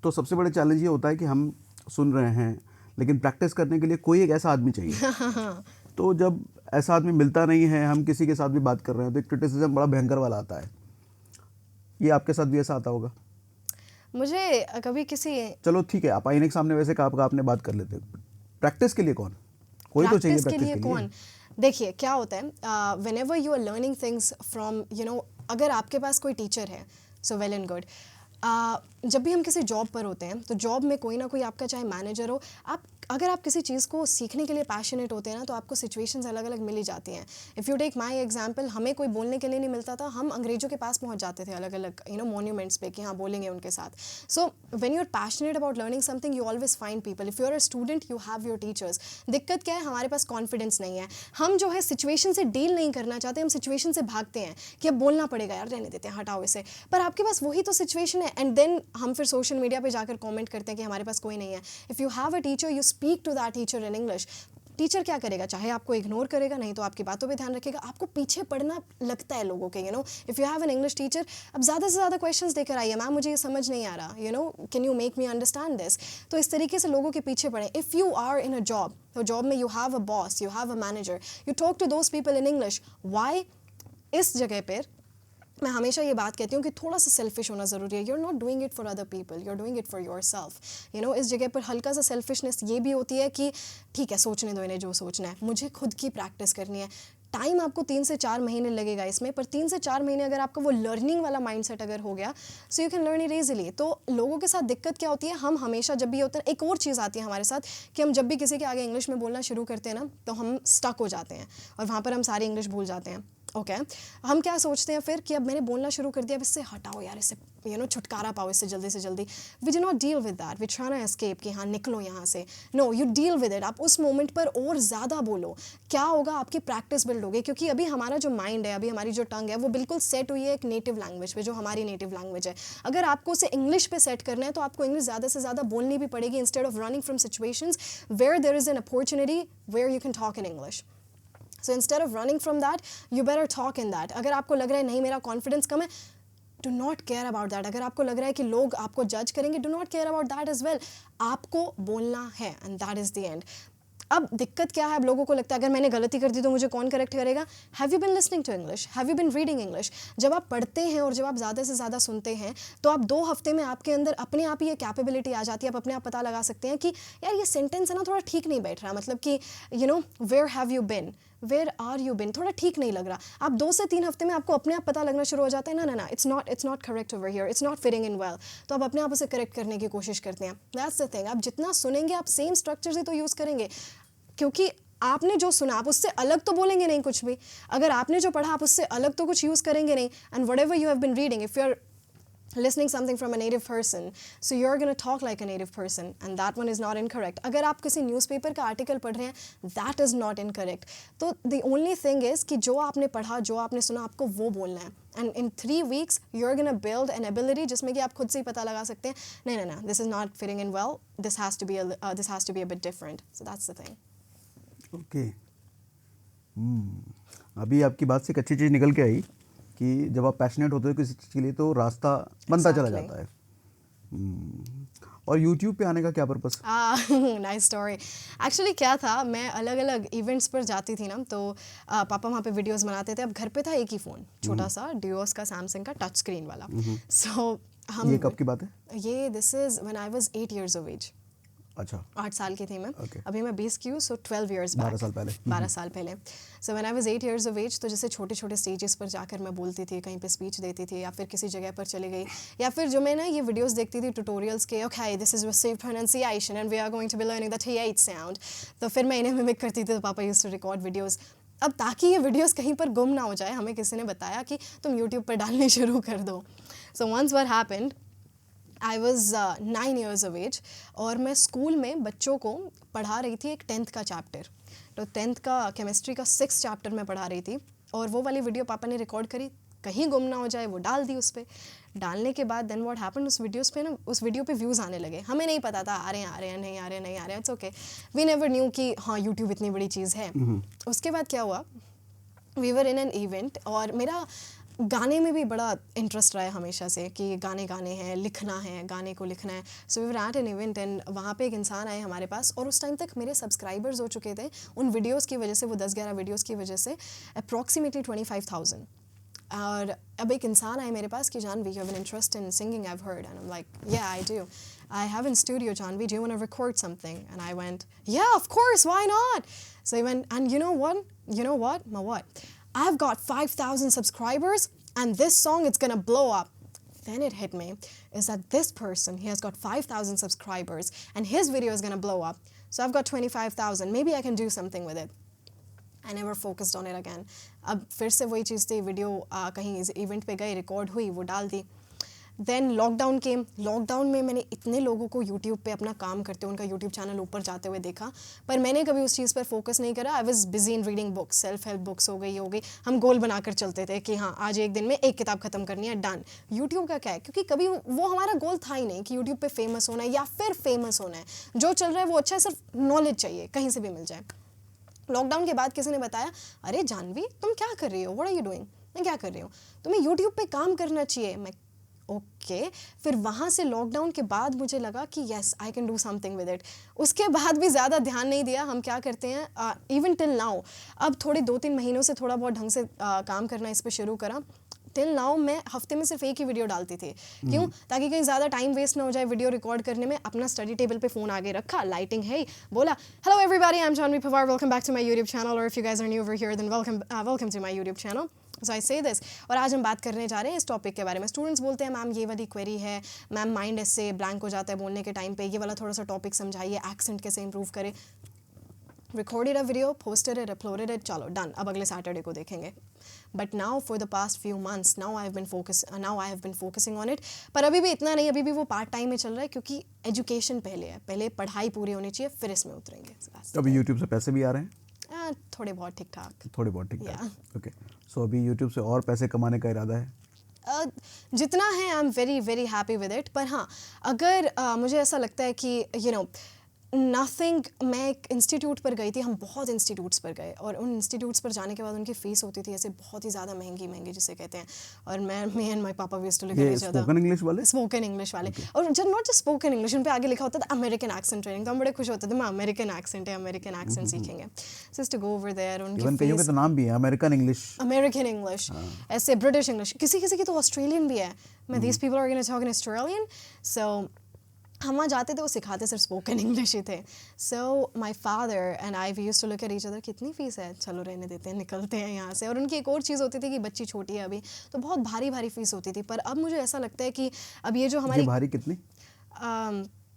तो सबसे बड़ा चैलेंज ये होता है कि हम सुन रहे हैं लेकिन प्रैक्टिस करने के लिए कोई एक ऐसा आदमी चाहिए। तो जब ऐसा आदमी मिलता नहीं है, हम किसी के साथ भी बात कर रहे हैं तो एक क्रिटिसिज्म बड़ा भयंकर वाला आता है। ये आपके साथ भी ऐसा आता होगा? मुझे कभी किसी चलो ठीक है, आप आईने के सामने वैसे कहा आपने बात कर लेते, प्रैक्टिस के लिए कौन, कोई तो चाहिए प्रैक्टिस के लिए कौन? देखिए क्या होता है, whenever you are learning things from अगर आपके पास कोई टीचर है सो वेल एंड गुड। जब भी हम किसी जॉब पर होते हैं तो जॉब में कोई ना कोई आपका चाहे मैनेजर हो, अगर आप किसी चीज़ को सीखने के लिए पैशनेट होते हैं ना तो आपको सिचुएशंस अलग अलग मिल ही जाती हैं। If you take my example, हमें कोई बोलने के लिए नहीं मिलता था, हम अंग्रेजों के पास पहुंच जाते थे अलग अलग मॉन्यूमेंट्स पे कि हाँ बोलेंगे उनके साथ। So when you are passionate about learning something you always find people. If you are a student you have your teachers. दिक्कत क्या है, हमारे पास कॉन्फिडेंस नहीं है, हम जो है सिचुएशन से डील नहीं करना चाहते, हम सिचुएशन से भागते हैं कि अब बोलना पड़ेगा यार, रहने देते हैं, हटाओ इसे। पर आपके पास वही तो सिचुएशन है, एंड देन हम फिर सोशल मीडिया पे जाकर कमेंट करते हैं कि हमारे पास कोई नहीं है। If you have a teacher you speak to that teacher in English. Teacher क्या करेगा, चाहे आपको इग्नोर करेगा, नहीं तो आपकी बातों पे ध्यान रखेगा। आपको पीछे पड़ना लगता है लोगों के, if you have an English teacher, अब ज़्यादा से ज़्यादा क्वेश्चंस देकर आइए, मैम मुझे ये समझ नहीं आ रहा, can you make me understand this. तो इस तरीके से लोगों के पीछे पड़े। If you are in a job, तो जॉब में you have a boss, you have a manager, you talk to those people in English. Why? इस जगह पर मैं हमेशा ये बात कहती हूँ कि थोड़ा सा सेल्फिश होना ज़रूरी है। You are not doing it for other people, you are doing it for yourself. इस जगह पर हल्का सा सेल्फिशनेस ये भी होती है कि ठीक है, सोचने दो इन्हें जो सोचना है, मुझे खुद की प्रैक्टिस करनी है। टाइम आपको 3 से 4 महीने लगेगा इसमें, पर 3 से 4 महीने अगर आपका वो लर्निंग वाला माइंडसेट अगर हो गया so you can learn it easily. तो लोगों के साथ दिक्कत क्या होती है, हम हमेशा जब भी होता है, एक और चीज़ आती है हमारे साथ कि हम जब भी किसी के आगे इंग्लिश में बोलना शुरू करते हैं ना तो हम स्टक हो जाते हैं और वहाँ पर हम सारी इंग्लिश भूल जाते हैं। ओके हम क्या सोचते हैं फिर कि अब मैंने बोलना शुरू कर दिया, अब इससे हटाओ यार, इससे छुटकारा पाओ इससे जल्दी से जल्दी। We do not deal with that, we try to escape कि हाँ निकलो यहाँ से। No, you deal with it. आप उस मोमेंट पर और ज़्यादा बोलो। क्या होगा, आपकी प्रैक्टिस बिल्ड होगी, क्योंकि अभी हमारा जो माइंड है, अभी हमारी जो टंग है वो बिल्कुल सेट हुई है एक नेटिव लैंग्वेज पे, जो हमारी नेटिव लैंग्वेज है। अगर आपको उसे इंग्लिश पे सेट करना है तो आपको इंग्लिश ज़्यादा से ज़्यादा बोलनी भी पड़ेगी, instead of running from situations where there is an opportunity where you can talk in English. So instead of running from that, you better talk in that. अगर आपको लग रहा है नहीं मेरा कॉन्फिडेंस कम है, do not care about that. अगर आपको लग रहा है कि लोग आपको जज करेंगे, do not care about that as well. आपको बोलना है and that is the end. अब दिक्कत क्या है, अब लोगों को लगता है अगर मैंने गलती कर दी तो मुझे कौन करेक्ट करेगा। Have you been listening to English, have you been reading English? जब आप पढ़ते हैं और जब आप ज़्यादा से ज़्यादा सुनते हैं तो आप 2 हफ्ते में आपके अंदर अपने आप ही ये कैपेबिलिटी आ जाती है। आप अपने आप पता लगा सकते हैं कि यार ये सेंटेंस है ना थोड़ा ठीक नहीं बैठ रहा, मतलब कि where have you been, where are you been, थोड़ा ठीक नहीं लग रहा। आप 2 से 3 हफ्ते में आपको अपने आप पता लगना शुरू हो जाता है ना it's not correct over here, it's not fitting in well. तो आप अपने आप उसे करेक्ट करने की कोशिश करते हैं। That's the thing. आप जितना सुनेंगे आप सेम स्ट्रक्चर से तो यूज़ करेंगे, क्योंकि आपने जो सुना आप उससे अलग तो बोलेंगे नहीं कुछ भी। अगर आपने जो पढ़ा आप उससे अलग तो कुछ यूज़ करेंगे नहीं। And whatever you have been reading, if you are listening something from a native person, so you're going to talk like a native person, and that one is not incorrect. अगर आप किसी न्यूज़पेपर का आर्टिकल पढ़ रहे हैं, that is not incorrect. तो the only thing is कि जो आपने पढ़ा, जो आपने सुना, आपको वो बोलना है। And in 3 weeks, you're going to build an ability जिसमें कि आप खुद से ही पता लगा सकते हैं, नहीं, this is not fitting in well. This has to be a bit different. So that's the thing. Okay. अभी आपकी बात से एक अच्छी चीज़ निकल के आई कि जब आप पैशनेट होते हो किसी चीज़ के लिए तो रास्ता बनता चला जाता है। और YouTube पे आने का क्या पर्पस? Nice story. एक्चुअली क्या था, मैं अलग अलग इवेंट्स पर जाती थी ना, तो पापा वहाँ पे वीडियोस बनाते थे। अब घर पे था एक ही फ़ोन, छोटा सा डियोस का, सैमसंग का टच स्क्रीन वाला। सो हम, ये कब की बात है? ये this is when I was 8 years of age। अच्छा, 8 साल की थी मैं। Okay. अभी मैं 20 की हूँ, सो 12 years back, 12 साल पहले। 12 साल पहले। So when I was 8 years of age, तो जैसे छोटे छोटे स्टेजेस पर जाकर मैं बोलती थी, कहीं पे स्पीच देती थी, या फिर किसी जगह पर चली गई, या फिर जो मैं ना ये वीडियोस देखती थी ट्यूटोरियल्स के, okay this is received pronunciation and we are going to be learning the TH sound. तो फिर मैं इन्हें मिमिक करती थी, तो पापा यूज्ड टू रिकॉर्ड वीडियोस। अब ताकि ये वीडियोस कहीं पर गुम ना हो जाए, हमें किसी ने बताया कि तुम यूट्यूब पर डालने शुरू कर दो। So once what happened, I was 9 years of age, और मैं स्कूल में बच्चों को पढ़ा रही थी एक 10th का चैप्टर। तो 10th का केमिस्ट्री का 6th चैप्टर मैं पढ़ा रही थी, और वो वाली वीडियो पापा ने रिकॉर्ड करी, कहीं गुम ना हो जाए, वो डाल दी उस पर। डालने के बाद देन व्हाट हैपेंड, उस वीडियो पे व्यूज़ आने लगे। हमें नहीं पता था आ रहे हैं नहीं आ रहे हैं, it's okay, we never knew कि हाँ यूट्यूब इतनी बड़ी चीज़ है। उसके बाद क्या हुआ, we were in an event, और गाने में भी बड़ा इंटरेस्ट रहा है हमेशा से कि गाने गाने हैं, लिखना है, गाने को लिखना है. So we were at an event and वहाँ पे एक इंसान आए हमारे पास और उस टाइम तक मेरे सब्सक्राइबर्स हो चुके थे उन वीडियोस की वजह से, वो 10-11 वीडियोस की वजह से अप्रॉक्सीमेटली 25,000. और अब एक इंसान आए मेरे पास कि Janvi, you have an interest in singing, I have heard. And I am like, yeah I do. I have in studio, Janvi, do you want to record something? And I went, yeah, of course, why not? So he went, and you know what? Ma what? I've got 5,000 subscribers and this song, it's going to blow up. Then it hit me, is that this person, he has got 5,000 subscribers and his video is going to blow up. So I've got 25,000. Maybe I can do something with it. I never focused on it again. अब फिर से वही चीज़ थी, वीडियो कहीं इवेंट पे गए, रिकॉर्ड हुई, वो डाल दी. देन लॉकडाउन केम. लॉकडाउन में मैंने इतने लोगों को यूट्यूब पे अपना काम करते हुए, उनका यूट्यूब चैनल ऊपर जाते हुए देखा, पर मैंने कभी उस चीज़ पर फोकस नहीं करा. I was busy in reading books, self help books हो गई. हम गोल बनाकर चलते थे कि हाँ आज एक दिन में एक किताब खत्म करनी है, डन. यूट्यूब का क्या है, क्योंकि कभी वो हमारा गोल था ही नहीं कि यूट्यूब पे फेमस होना है या फिर फेमस होना है. जो चल रहा है वो अच्छा है, सिर्फ नॉलेज चाहिए, कहीं से भी मिल जाए. लॉकडाउन के बाद किसी ने बताया, अरे जानवी तुम क्या कर रही हो, व्हाट आर यू डूइंग? मैं क्या कर रही हूँ, तुम्हें यूट्यूब पे काम करना चाहिए. मैं ओके. फिर वहाँ से लॉकडाउन के बाद मुझे लगा कि yes I can do something with it. उसके बाद भी ज़्यादा ध्यान नहीं दिया. हम क्या करते हैं, इवन टिल नाउ, अब थोड़े 2-3 महीनों से थोड़ा बहुत ढंग से काम करना इस पर शुरू करा. टिल नाउ मैं हफ्ते में सिर्फ एक ही वीडियो डालती थी. क्यों? ताकि कहीं ज़्यादा टाइम वेस्ट ना हो जाए वीडियो रिकॉर्ड करने में. अपना स्टडी टेबल पे फ़ोन आगे रखा, लाइटिंग है, बोला hello everybody, I am Janvi Pawar, welcome back to my YouTube channel, और if you guys are new over here then welcome to my YouTube channel. So I say this. और आज हम बात करने जा रहे हैं इस टॉपिक के बारे में. स्टूडेंट्स बोलते हैं मैम ये वाली क्वेरी है, मैम माइंड ऐसे ब्लैंक हो जाता है बोलने के टाइम पे, ये वाला थोड़ा सा टॉपिक समझाइए, एक्सेंट कैसे इंप्रूव करें. Recorded a video, posted it, uploaded it, चलो डन. अब अगले सैटरडे को देखेंगे. But now for the past few months, now I have been focusing on it. पर अभी भी इतना नहीं, अभी भी वो पार्ट टाइम में चल रहा है क्योंकि एजुकेशन पहले है, पहले पढ़ाई पूरी होनी चाहिए, फिर इसमें उतरेंगे. अभी यूट्यूब से पैसे भी आ रहे हैं? थोड़े बहुत ठीक ठाक. ओके. सो अभी यूट्यूब से और पैसे कमाने का इरादा है? जितना है I am very very happy with it. पर हाँ, अगर मुझे ऐसा लगता है कि यू नो नथिंग, मैं एक इंस्टीट्यूट पर गई थी, हम बहुत इंस्टीट्यूट्स पर गए और उन इंस्टीट्यूट्स पर जाने के बाद उनकी फ़ीस होती थी ऐसे बहुत ही ज़्यादा महंगी जिसे कहते हैं. और me and my papa we used to look at each other. Spoken English वाले और जब नॉट जस्ट स्पोकन इंग्लिश, उन पे आगे लिखा होता था अमेरिकन एक्सेंट ट्रेनिंग. तो हम बड़े खुश होते थे, मैं अमेरिकन एक्सेंट सीखेंगे. So to go over there. Even कईयों के तो नाम भी है अमेरिकन इंग्लिश, ऐसे ब्रिटिश इंग्लिश, किसी की तो ऑस्ट्रेलियन भी है. मैं these people are gonna talk in Australian. So हम वहाँ जाते थे, वो सिखाते सिर्फ स्पोकन इंग्लिश ही थे. So my father and I we used to look at each other, कितनी फ़ीस है, चलो रहने देते हैं, निकलते हैं यहाँ से. और उनकी एक और चीज़ होती थी कि बच्ची छोटी है अभी, तो बहुत भारी फ़ीस होती थी. पर अब मुझे ऐसा लगता है कि अब ये जो हमारी भारी कितनी,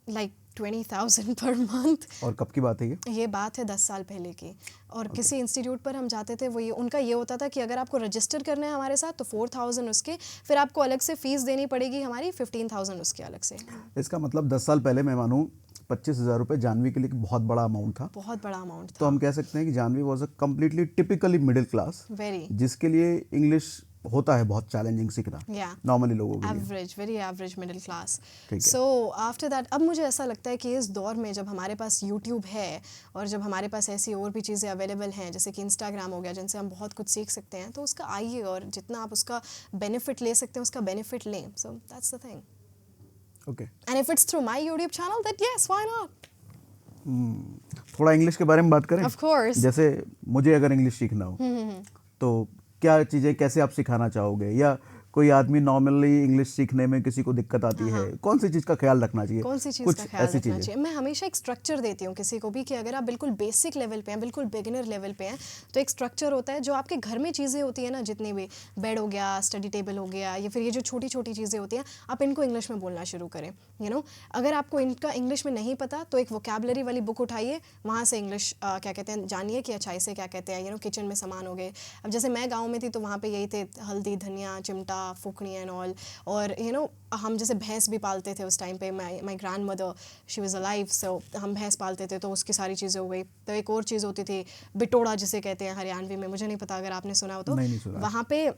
लाइक 20,000 पर मंथ. और कब की बात है ये बात है 10 साल पहले की. और किसी इंस्टीट्यूट पर हम जाते थे, वो ये उनका ये होता था कि अगर आपको रजिस्टर करना है हमारे साथ तो 4,000 उसके, फिर आपको अलग से फ़ीस देनी पड़ेगी हमारी 15,000 उसके अलग से. इसका मतलब 10 साल पहले मैं मानूँ 25,000 रुपये जानवी के लिए बहुत बड़ा अमाउंट था. तो हम कह सकते हैं कि Janvi was a completely typically middle class, जिसके लिए इंग्लिश होता है बहुत चैलेंजिंग सीखना नॉर्मली लोगों के लिए. Very average middle class. So after that अब मुझे ऐसा लगता है कि इस दौर में जब हमारे पास यूट्यूब है और जब हमारे पास ऐसी और भी चीज़ें अवेलेबल हैं जैसे कि इंस्टाग्राम हो गया, जिनसे हम बहुत कुछ सीख सकते हैं, तो उसका आइए और जितना आप उसका बेनिफिट ले सकते हैं उसका बेनिफिट लें. So that's the thing. Okay. And if it's through my YouTube channel that yes why not. थोड़ा इंग्लिश के बारे में बात करें. Of course. जैसे मुझे अगर इंग्लिश सीखना हो तो क्या चीज़ें कैसे आप सिखाना चाहोगे, या कोई आदमी नॉर्मली इंग्लिश सीखने में किसी को दिक्कत आती है, कौन सी चीज़ का ख्याल रखना चाहिए? कौन सी चीज़ का ख्याल रखना चाहिए? मैं हमेशा एक स्ट्रक्चर देती हूँ किसी को भी कि अगर आप बिल्कुल बेसिक लेवल पे हैं, बिल्कुल बिगिनर लेवल पे हैं, तो एक स्ट्रक्चर होता है. जो आपके घर में चीज़ें होती हैं ना, जितनी भी बेड हो गया, स्टडी टेबल हो गया, या फिर ये जो छोटी छोटी चीज़ें होती हैं, आप इनको इंग्लिश में बोलना शुरू करें. अगर आपको इनका इंग्लिश में नहीं पता तो एक वोकैबुलरी वाली बुक उठाइए, वहाँ से इंग्लिश क्या कहते हैं जानिए कि अच्छा इसे क्या कहते हैं. किचन में सामान हो गए. अब जैसे मैं गाँव में थी तो वहाँ पर यही थे, हल्दी, धनिया, चिमटा, फुकनी एंड ऑल. और हम जैसे भैंस भी पालते थे उस टाइम पे. My grandmother she was alive, so हम भैंस पालते थे, तो उसकी सारी चीज़ें हो गई. तो एक और चीज़ होती थी बिटोड़ा जिसे कहते हैं हरियाणवी में, मुझे नहीं पता अगर आपने सुना हो तो. वहाँ पे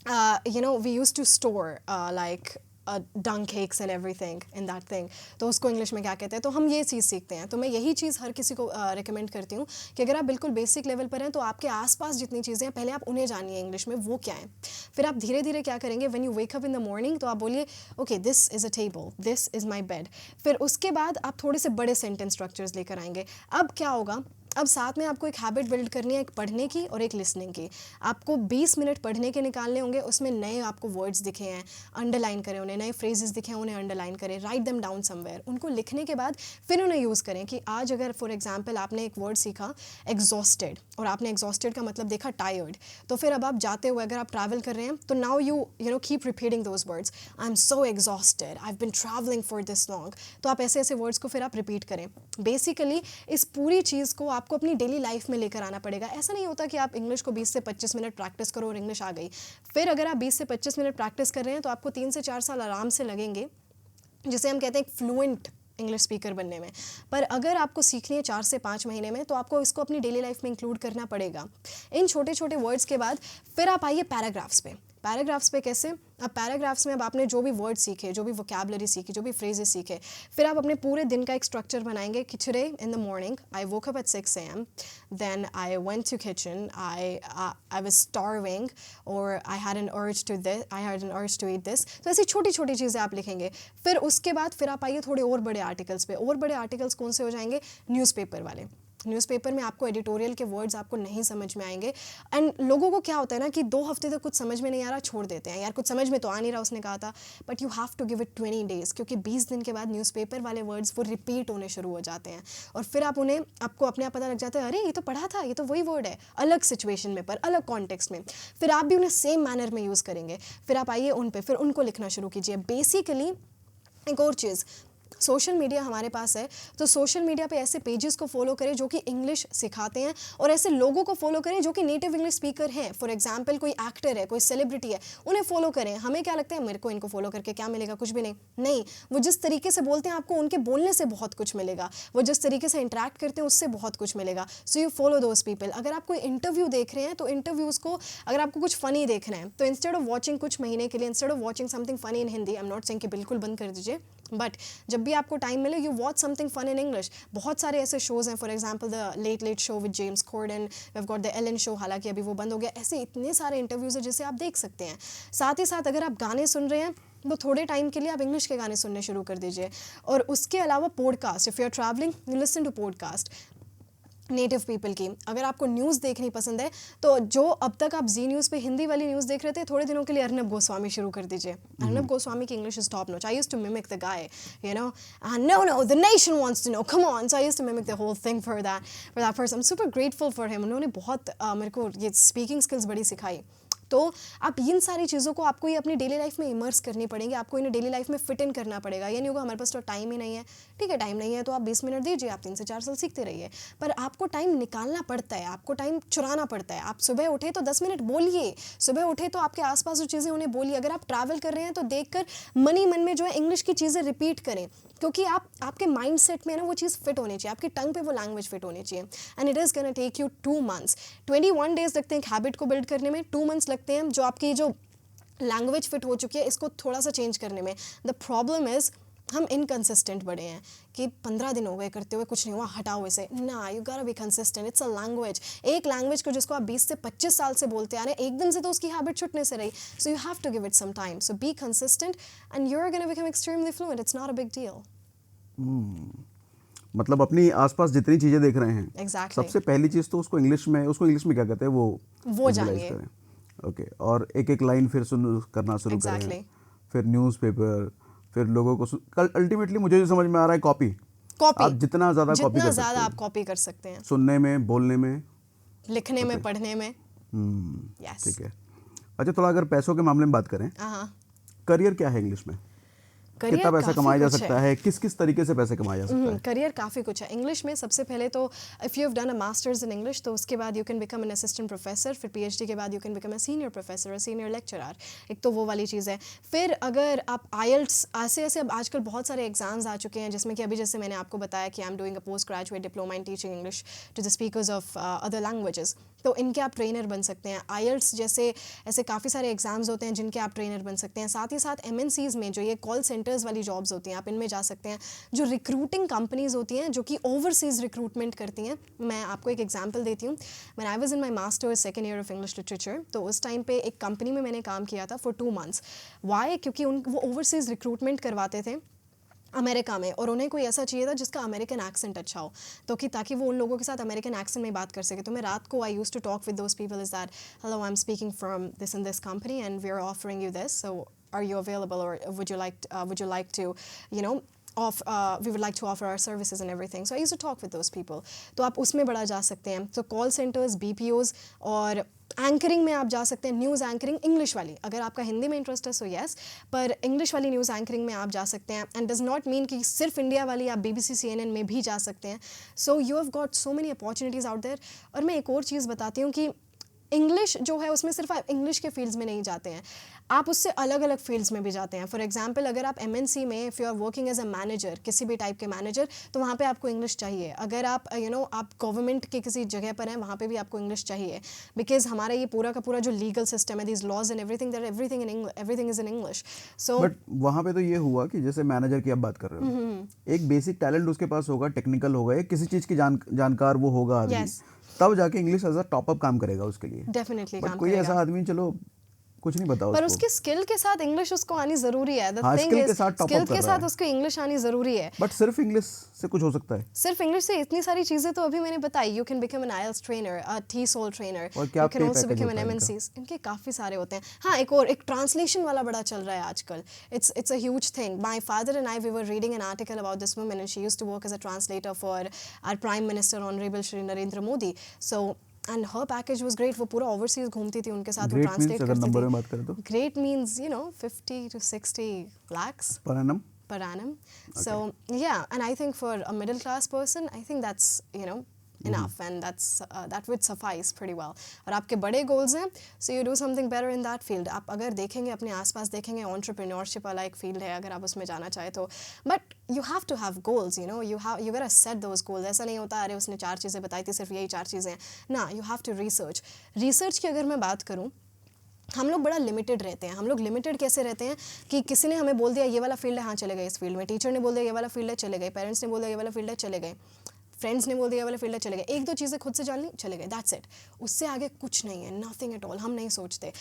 we used to store like dung cakes and everything in that thing, तो उसको इंग्लिश में क्या कहते हैं, तो हम ये चीज़ सीखते हैं। तो मैं यही चीज़ हर किसी को रिकमेंड करती हूँ कि अगर आप बिल्कुल बेसिक लेवल पर हैं तो आपके आसपास जितनी चीज़ें हैं पहले आप उन्हें जानिए इंग्लिश में वो क्या है। फिर आप धीरे धीरे क्या करेंगे, when you wake up in the morning तो आप बोलिए okay this is a table, this is my bed. फिर उसके बाद आप थोड़े से बड़े सेंटेंस स्ट्रक्चर्स लेकर आएंगे। अब क्या होगा, अब साथ में आपको एक हैबिट बिल्ड करनी है, एक पढ़ने की और एक लिसनिंग की। आपको 20 मिनट पढ़ने के निकालने होंगे, उसमें नए आपको वर्ड्स दिखे हैं अंडरलाइन करें उन्हें, नए फ्रेजेस दिखे हैं उन्हें अंडरलाइन करें, राइट देम डाउन समवेयर। उनको लिखने के बाद फिर उन्हें यूज़ करें कि आज अगर फॉर एग्जांपल आपने एक वर्ड सीखा एग्जॉस्टेड और आपने एग्जॉस्टेड का मतलब देखा टायर्ड, तो फिर अब आप जाते हुए अगर आप ट्रैवल कर रहे हैं तो now you know keep repeating those words, I am so exhausted, I have been travelling for this long. तो आप ऐसे ऐसे वर्ड्स को फिर आप रिपीट करें। बेसिकली इस पूरी चीज़ को आपको अपनी डेली लाइफ में लेकर आना पड़ेगा। ऐसा नहीं होता कि आप इंग्लिश को 20 से 25 मिनट प्रैक्टिस करो और इंग्लिश आ गई। फिर अगर आप 20 से 25 मिनट प्रैक्टिस कर रहे हैं तो आपको 3 से 4 साल आराम से लगेंगे, जिसे हम कहते हैं एक फ्लुएंट इंग्लिश स्पीकर बनने में। पर अगर आपको सीखनी है 4 से 5 महीने में तो आपको इसको अपनी डेली लाइफ में इंक्लूड करना पड़ेगा। इन छोटे छोटे वर्ड्स के बाद फिर आप आइए पैराग्राफ्स पे। पैराग्राफ्स पे कैसे, अब पैराग्राफ्स में अब आपने जो भी वर्ड सीखे, जो भी वोकैबुलरी सीखी, जो भी फ्रेजेस सीखे, फिर आप अपने पूरे दिन का एक स्ट्रक्चर बनाएंगे कि today in the morning I woke up at 6 AM, then I went to kitchen, I was starving और I had an urge to eat this. तो ऐसी छोटी छोटी चीज़ें आप लिखेंगे। फिर उसके बाद फिर आप आइए थोड़े और बड़े आर्टिकल्स पे। और बड़े आर्टिकल्स कौन से हो जाएंगे, न्यूज़पेपर वाले। न्यूज़पेपर में आपको एडिटोरियल के वर्ड्स आपको नहीं समझ में आएंगे, एंड लोगों को क्या होता है ना कि 2 हफ्ते तक कुछ समझ में नहीं आ रहा, छोड़ देते हैं, यार कुछ समझ में तो आ नहीं रहा उसने कहा था। But you have to give it 20 days, क्योंकि 20 दिन के बाद न्यूज़पेपर वाले वर्ड्स वो रिपीट होने शुरू हो जाते हैं और फिर आपको अपने आप पता लग जाता है अरे ये तो पढ़ा था, ये तो वही वर्ड है, अलग सिचुएशन में पर अलग कॉन्टेक्स्ट में। फिर आप भी उन्हें सेम मैनर में यूज़ करेंगे। फिर आप आइए उन पे, फिर उनको लिखना शुरू कीजिए। बेसिकली एक और चीज़, सोशल मीडिया हमारे पास है तो सोशल मीडिया पे ऐसे पेजेस को फॉलो करें जो कि इंग्लिश सिखाते हैं और ऐसे लोगों को फॉलो करें जो कि नेटिव इंग्लिश स्पीकर हैं। फॉर एग्जांपल कोई एक्टर है, कोई सेलिब्रिटी है, उन्हें फॉलो करें। हमें क्या लगता है मेरे को इनको फॉलो करके क्या मिलेगा, कुछ भी नहीं, वो जिस तरीके से बोलते हैं आपको उनके बोलने से बहुत कुछ मिलेगा, वो जिस तरीके से इंटरेक्ट करते हैं उससे बहुत कुछ मिलेगा। So you follow those people. अगर आप कोई इंटरव्यू देख रहे हैं तो इंटरव्यूज़ को, अगर आपको कुछ फ़नी देखना है तो इंस्टेड ऑफ वॉचिंग कुछ महीने के लिए, instead of watching something funny in Hindi, I am not saying कि बिल्कुल बंद कर दीजिए, बट जब भी आपको टाइम मिले you watch something fun in English. बहुत सारे ऐसे शोज़ हैं, for example the late show with James Corden, we have got the Ellen show, हालांकि अभी वो बंद हो गया। ऐसे इतने सारे इंटरव्यूज़ हैं जिसे आप देख सकते हैं। साथ ही साथ अगर आप गाने सुन रहे हैं तो थोड़े टाइम के लिए आप इंग्लिश के गाने सुनने शुरू कर दीजिए। और उसके अलावा podcast, if you are travelling you listen to podcast native people की। अगर आपको न्यूज़ देखनी पसंद है तो जो अब तक आप जी न्यूज़ पे हिंदी वाली न्यूज़ देख रहे थे, थोड़े दिनों के लिए अर्नब गोस्वामी शुरू कर दीजिए। अर्नब गोस्वामी की English is top notch. I used to mimic the guy, you know, no the nation wants to know, come on. So I used to mimic the whole thing for that person. I am super grateful for him. उन्होंने बहुत मेरे को ये स्पीकिंग स्किल्स बड़ी सिखाई। तो आप इन सारी चीज़ों को आपको ये अपनी डेली लाइफ में इमर्स करनी पड़ेंगी, आपको इन्हें डेली लाइफ में फिट इन करना पड़ेगा। ये नहीं होगा हमारे पास तो टाइम ही नहीं है। ठीक है, टाइम नहीं है तो आप 20 मिनट दीजिए, आप 3 से 4 साल सीखते रहिए, पर आपको टाइम निकालना पड़ता है, आपको टाइम चुराना पड़ता है। आप सुबह उठे तो 10 मिनट बोलिए, सुबह उठे तो आपके आसपास जो चीज़ें उन्हें बोलिए। अगर आप ट्रैवल कर रहे हैं तो देखकर मन ही मन में जो है इंग्लिश की चीज़ें रिपीट करें, क्योंकि आपके माइंड सेट में ना वो चीज़ फिट होनी चाहिए, आपकी टंग पे वो लैंग्वेज फिट होनी चाहिए। And it is gonna take you 2 months, 21 days लगते हैं एक हैबिट को बिल्ड करने में, 2 months लगते हैं जो आपकी जो लैंग्वेज फिट हो चुकी है इसको थोड़ा सा चेंज करने में। द प्रॉब्लम इज़ हम इनकंसिस्टेंट बड़े हैं कि 15 दिन हो गए करते हुए कुछ नहीं हुआ, हटाओ इसे ना। यू गोटा be consistent. It's a language. एक लैंग्वेज को जिसको आप 20 से 25 साल से बोलते आ रहे हैं, एकदम से तो उसकी हैबिट छुटने से रही। So you have to give it some time. So be consistent and you are gonna become extremely fluent. It's not a big deal. मतलब अपनी आसपास जितनी चीजें देख रहे हैं, Exactly. सबसे पहली चीज तो उसको इंग्लिश में क्या कहते हैं वो visualize जानिए। करें। ओके, और एक एक लाइन फिर करना शुरू Exactly. करें, फिर न्यूज़पेपर, फिर लोगों को कल अल्टीमेटली मुझे जो समझ में आ रहा है कॉपी आप जितना ज़्यादा कॉपी कर सकते हैं, आप कॉपी कर सकते हैं, सुनने में, बोलने में, लिखने में, पढ़ने में। Yes. ठीक है। अच्छा, थोड़ा अगर पैसों के मामले में बात करें, हाँ, करियर क्या है इंग्लिश में? कितना पैसा कमाया जा सकता है, किस किस तरीके से पैसे कमाया जा सकता है? करियर काफ़ी कुछ है इंग्लिश में। सबसे पहले तो if you have done a masters in English तो उसके बाद you can become an assistant professor, फिर पीएचडी के बाद you can become a senior professor, a senior lecturer. एक तो वो वाली चीज़ है। फिर अगर आप आईएलट्स ऐसे ऐसे अब आजकल बहुत सारे एग्जाम्स आ चुके हैं, जिसमें कि अभी जैसे मैंने आपको बताया कि I am doing a post graduate diploma in teaching English to the speakers of other languages, तो इनके आप ट्रेनर बन सकते हैं। आईएल्ट्स जैसे ऐसे काफ़ी सारे एग्जाम्स होते हैं जिनके आप ट्रेनर बन सकते हैं। साथ ही साथ एमएनसीज़ में जो ये कॉल सेंटर्स वाली जॉब्स होती हैं, आप इनमें जा सकते हैं। जो रिक्रूटिंग कंपनीज होती हैं जो कि ओवरसीज़ रिक्रूटमेंट करती हैं, मैं आपको एक एग्जांपल देती हूँ। When I was in my masters second year of English literature, तो उस टाइम पे एक कंपनी में मैंने काम किया था फॉर 2 months। वाई? क्योंकि वो ओवरसीज़ रिक्रूटमेंट करवाते थे अमेरिका में, और उन्हें कोई ऐसा चाहिए था जिसका अमेरिकन एक्सेंट अच्छा हो, तो कि ताकि वो उन लोगों के साथ अमेरिकन एक्सेंट में बात कर सके। तो मैं रात को I used to talk with those people is that hello I am speaking from this in this company and we are offering you this, so are you available or would you like to you know we would like to offer our services and everything. So I used to talk with those people. तो आप उसमें बड़ा जा सकते हैं। तो कॉल सेंटर्स, BPOs और एंकरिंग में आप जा सकते हैं। न्यूज़ एंकरिंग इंग्लिश वाली, अगर आपका हिंदी में इंटरेस्ट है सो येस, पर इंग्लिश वाली न्यूज़ एंकरिंग में आप जा सकते हैं। एंड डज नॉट मीन कि सिर्फ इंडिया वाली, आप BBC CNN में भी जा सकते हैं। So you have got so many opportunities out there. और मैं एक और चीज़ बताती हूँ कि इंग्लिश जो है उसमें सिर्फ आप इंग्लिश के फील्ड्स में नहीं जाते हैं, आप उससे अलग अलग फील्ड्स में भी जाते हैं। फॉर एग्जांपल अगर आप MNC में if you are working as a manager, किसी भी टाइप के मैनेजर, तो वहाँ पे आपको इंग्लिश चाहिए। अगर आप आप गवर्नमेंट के किसी जगह पर हैं, वहाँ पे भी आपको इंग्लिश चाहिए, बिकॉज हमारा ये पूरा का पूरा जो लीगल सिस्टम है, these laws and everything everything is in English. So but वहाँ पे तो ये हुआ कि जैसे मैनेजर की आप बात कर रहे हो, एक बेसिक टैलेंट उसके पास होगा, टेक्निकल होगा, या किसी चीज़ की जानकार वो होगा आदमी, Yes. तब जाके English as a top up काम करेगा उसके लिए। डेफिनेटली बट काम कोई करेगा। ऐसा आदमी चलो कुछ नहीं पता पर उसको, उसके स्किल के साथ इंग्लिश उसको आनी जरूरी है। द हाँ, थिंग skill इज के साथ top up स्किल कर के रहा साथ है। उसको इंग्लिश आनी जरूरी है। बट सिर्फ इंग्लिश से कुछ हो सकता है? सिर्फ इंग्लिश से इतनी सारी चीजें तो अभी मैंने बताई। You can become an IELTS trainer, a TESOL trainer, और क्या you can pay also package become an होता है MNCs। इनके काफी सारे होते हैं। हाँ, एक ट्रांसलेशन वाला बड़ा चल रहा है आजकल। It's a huge thing. My father and I we were reading an article about this woman and she used to work as a translator for our prime minister honourable Shri Narendra Modi. So and her package was great. वो पूरा ओवरसीज घूमती थी, उनके साथ वो ग्रेट ट्रांसलेट मीन्स अगर करती नंबर थी। में बात करें तो Great means 50 to 60 lakhs per annum. per annum. So yeah, and I think for a middle class person, I think that's enough, and that would suffice pretty well. और आपके बड़े goals हैं, so you do something better in that field. आप अगर देखेंगे अपने आसपास देखेंगे, entrepreneurship वाला एक field है, अगर आप उसमें जाना चाहे तो, but you have to have goals, you gotta set those goals. ऐसा नहीं होता अरे उसने 4 चीज़ें बताई थी, सिर्फ यही 4 चीज़ें हैं ना। You have to research की अगर मैं बात करूँ, हम लोग बड़ा लिमिटेड रहते हैं। हम लोग लिमिटेड कैसे रहते हैं कि किसी ने हमें बोल दिया ये वाला फील्ड है, हाँ चले गए इस फील्ड में। टीचर ने बोल दिया ये वाला फील्ड है, चले गए। पेरेंट्स ने बोल दिया ये वाला फील्ड है, चले गए। फ्रेंड्स ने बोल दिया ये वाला फील्ड है, चले गए। 1-2 चीज़ें खुद से जान ली, चले गए, दैट्स इट। उससे आगे कुछ नहीं है, नथिंग एट ऑल। हम नहीं सोचते।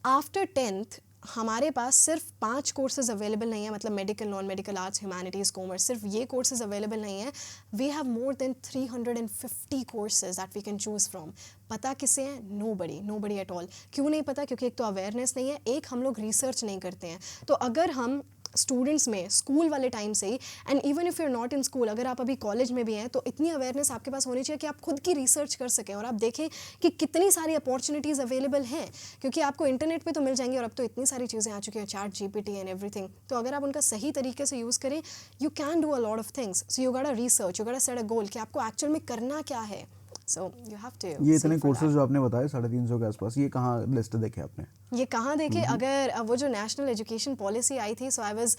आफ्टर 10th हमारे पास सिर्फ 5 कोर्सेज अवेलेबल नहीं है, मतलब medical, non medical, arts, humanities, commerce, सिर्फ ये कोर्सेज अवेलेबल नहीं है। We have more than 350 courses that we can choose from. पता किसे हैं? Nobody at all. क्यों नहीं पता? क्योंकि एक तो अवेयरनेस नहीं है, एक हम लोग रिसर्च नहीं करते हैं। तो अगर हम स्टूडेंट्स में स्कूल वाले टाइम से ही, and even if you are not in school, अगर आप अभी कॉलेज में भी हैं, तो इतनी अवेयरनेस आपके पास होनी चाहिए कि आप खुद की रिसर्च कर सकें और आप देखें कि कितनी सारी अपॉर्चुनिटीज़ अवेलेबल हैं, क्योंकि आपको इंटरनेट पे तो मिल जाएंगी और अब तो इतनी सारी चीज़ें आ चुकी हैं, ChatGPT एंड एवरीथिंग। तो अगर आप उनका सही तरीके से यूज़ करें, you can do a lot of things. So you gotta research, you gotta set a goal कि आपको एक्चुअल में करना क्या है। So you have to. ये इतने कोर्सेज जो आपने बताए 350 के आसपास, ये कहाँ लिस्ट देखे आपने? ये कहाँ देखे? अगर वो जो नेशनल एजुकेशन पॉलिसी आई थी, so I was